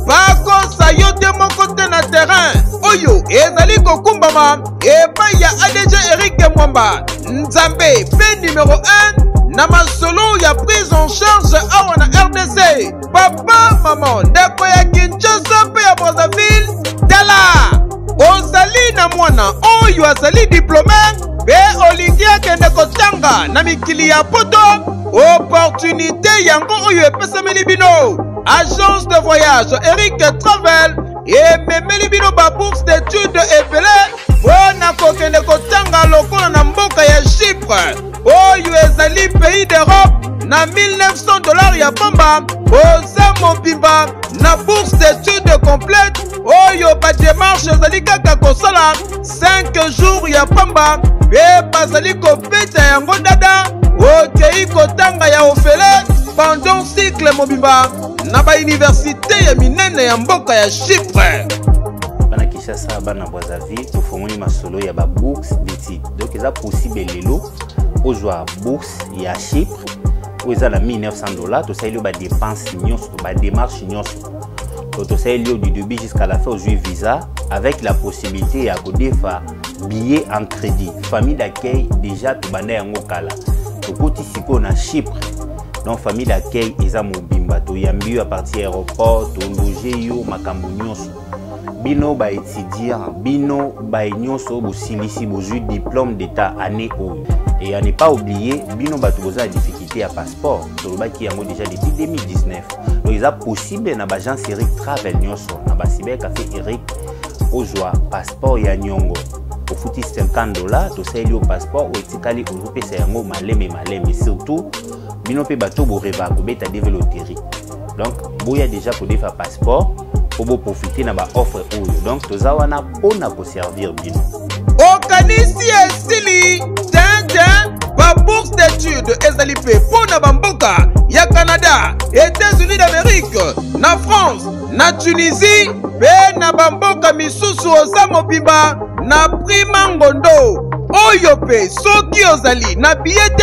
bakosa yo te moko te na terrain oyo ezali kokumbama epai ya ADG Eric Mwamba Nzambe pe numéro 1 na masolo ya prise en charge awa na RDC papa mama ndeko ya Kinshasa pe ya Brazzaville tala ozali na mwana oyo azali diplômé pe olingi akende kotanga na mikili ya poto opportunité yango oyo epesameli bino agence de voyage Eric Travel ememeli bino ba bourse d'études ebele mpona kokende kotanga lokola na mboka ya Chypre oyo ezali pays d'Europe na $1900 ya pamba oza mobimba na bourse d'études complète oyo ba démarche ezali kaka kosala 5 jours ya pamba pe bazali kobeta yango dada okei kotanga ya ofele pendant cycle mobimba na ba université ya minene ya mboka ya Chypre. Bana Kinshasa bana Brazzaville tofongoli masolo ya ba bourse d'études donc eza possible lelo ozwa bourse ya Chypre oyo eza na $1900 tosaleli ba dépense nyonso ba démarche nyonso tosaleli du début jusqu'à la fin ozwi visa avec la possibilité ya kodefa billet en crédit famille d'accueil déjà tobanda yango kala tokoti sikoyo na Chypre donc famille d'accueil eza mobimba toyambi yo à partir aéroport tologe yo makambo nyonso bino ba étudiant bino ba nyonso bosilisi bozwi diplôme d'état année oyo et à ne pas oublier bino bato boza la difficulté à passeport tolobaki yango déjà depuis 2019 donc eza possible na bagence Eric Travel nyonso na basiber café Eric ozwa passeport ya nyongo ofuti $50 tosali yo passeport oetikali ozopesa yango maleme surtout bino pe bato boreva kobeta deve loterie donc boya déjà kodefa passeport pour profiter na ba offre oyo donc toza wana pona ko servir bino okanisi esili ba bourse d'études ezali pe pona bamboka ya Canada, États-Unis d'Amérique, na France, na Tunisie pe na bamboka misusu oza mobimba na prima ngondo oyo pe soki ozali na billet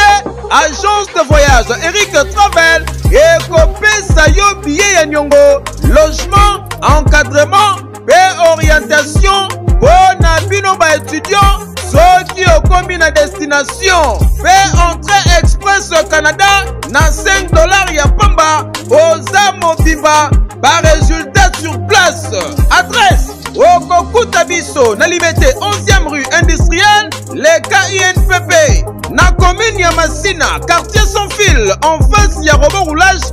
agence de voyage Eric Travel ekopesa yo billet ya nyongo logement encadrement pe orientation pona bino ba étudiant soki okomi na destination pe entrée express Canada na $5 ya pamba oza mobimba ba résultat sur place. Adresse okokuta biso na Liberté 11e rue industrielle le KINPP na commune ya Masina quartier sans fil en face ya robot roulage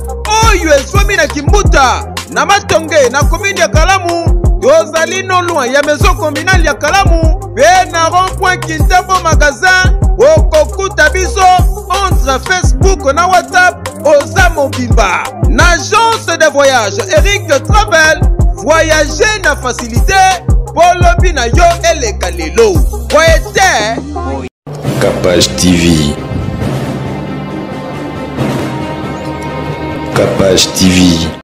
oyo ezwami na Kimbuta na Matonge na commune ya Kalamu tozali no loin ya maison communale ya Kalamu pe na rond-point Kintambo magasin okokuta biso entre Facebook na WhatsApp oza mobimba na agence de voyage Eric Travel voyager na facilité polobi na yo eleka lelo poete Capage TV. Capage TV.